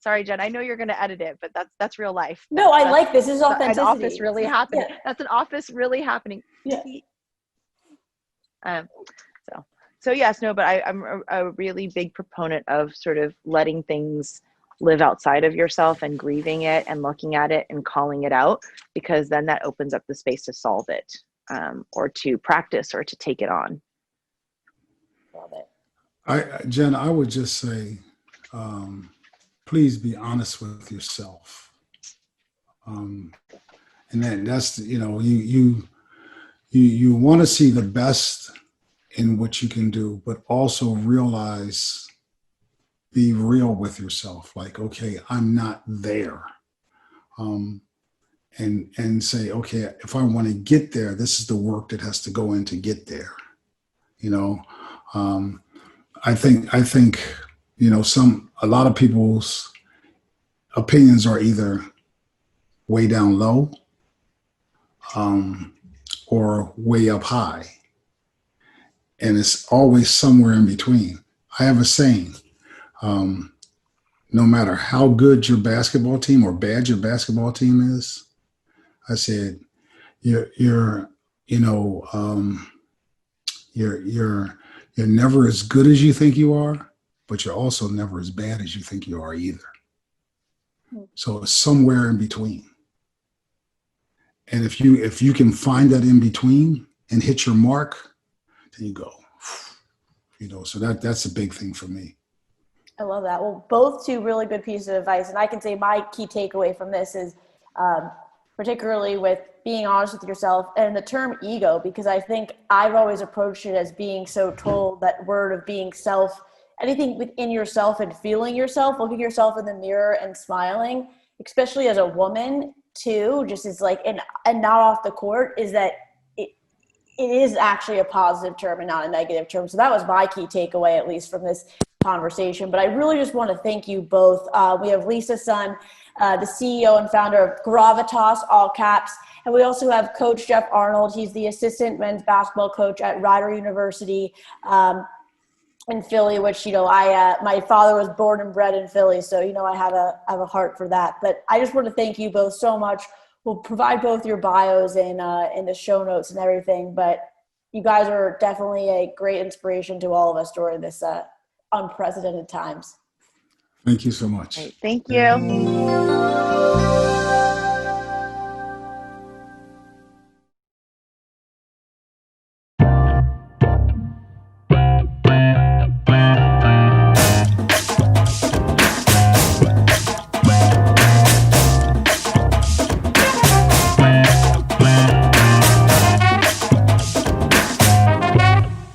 Sorry, Jen. I know you're going to edit it, but that's real life. No, I like this. This is authenticity. An office really happening. Yeah. That's an office really happening. Yeah. So yes, no, but I'm a really big proponent of sort of letting things live outside of yourself and grieving it and looking at it and calling it out, because then that opens up the space to solve it, or to practice or to take it on. Love it. Jen, I would just say, please be honest with yourself. And that's, you want to see the best in what you can do, but also be real with yourself. Like, okay, I'm not there. And say, okay, if I want to get there, this is the work that has to go in to get there. I think, a lot of people's opinions are either way down low or way up high. And it's always somewhere in between. I have a saying, no matter how good your basketball team or bad your basketball team is, I said, you're never as good as you think you are, but you're also never as bad as you think you are either. So it's somewhere in between. And if you can find that in between and hit your mark, then you go, so that's a big thing for me. I love that. Well, both two really good pieces of advice. And I can say my key takeaway from this is particularly with being honest with yourself and the term ego, because I think I've always approached it as being so told, that word of being anything within yourself and feeling yourself, looking yourself in the mirror and smiling, especially as a woman too, just is like, and not off the court, is that it is actually a positive term and not a negative term. So that was my key takeaway, at least from this conversation. But I really just want to thank you both. We have Lisa Sun, the CEO and founder of Gravitas, all caps. And we also have Coach Jeff Arnold. He's the assistant men's basketball coach at Rider University in Philly, which, my father was born and bred in Philly. So, I have a heart for that. But I just want to thank you both so much. We'll provide both your bios in the show notes and everything. But you guys are definitely a great inspiration to all of us during this unprecedented times. Thank you so much. Great. Thank you.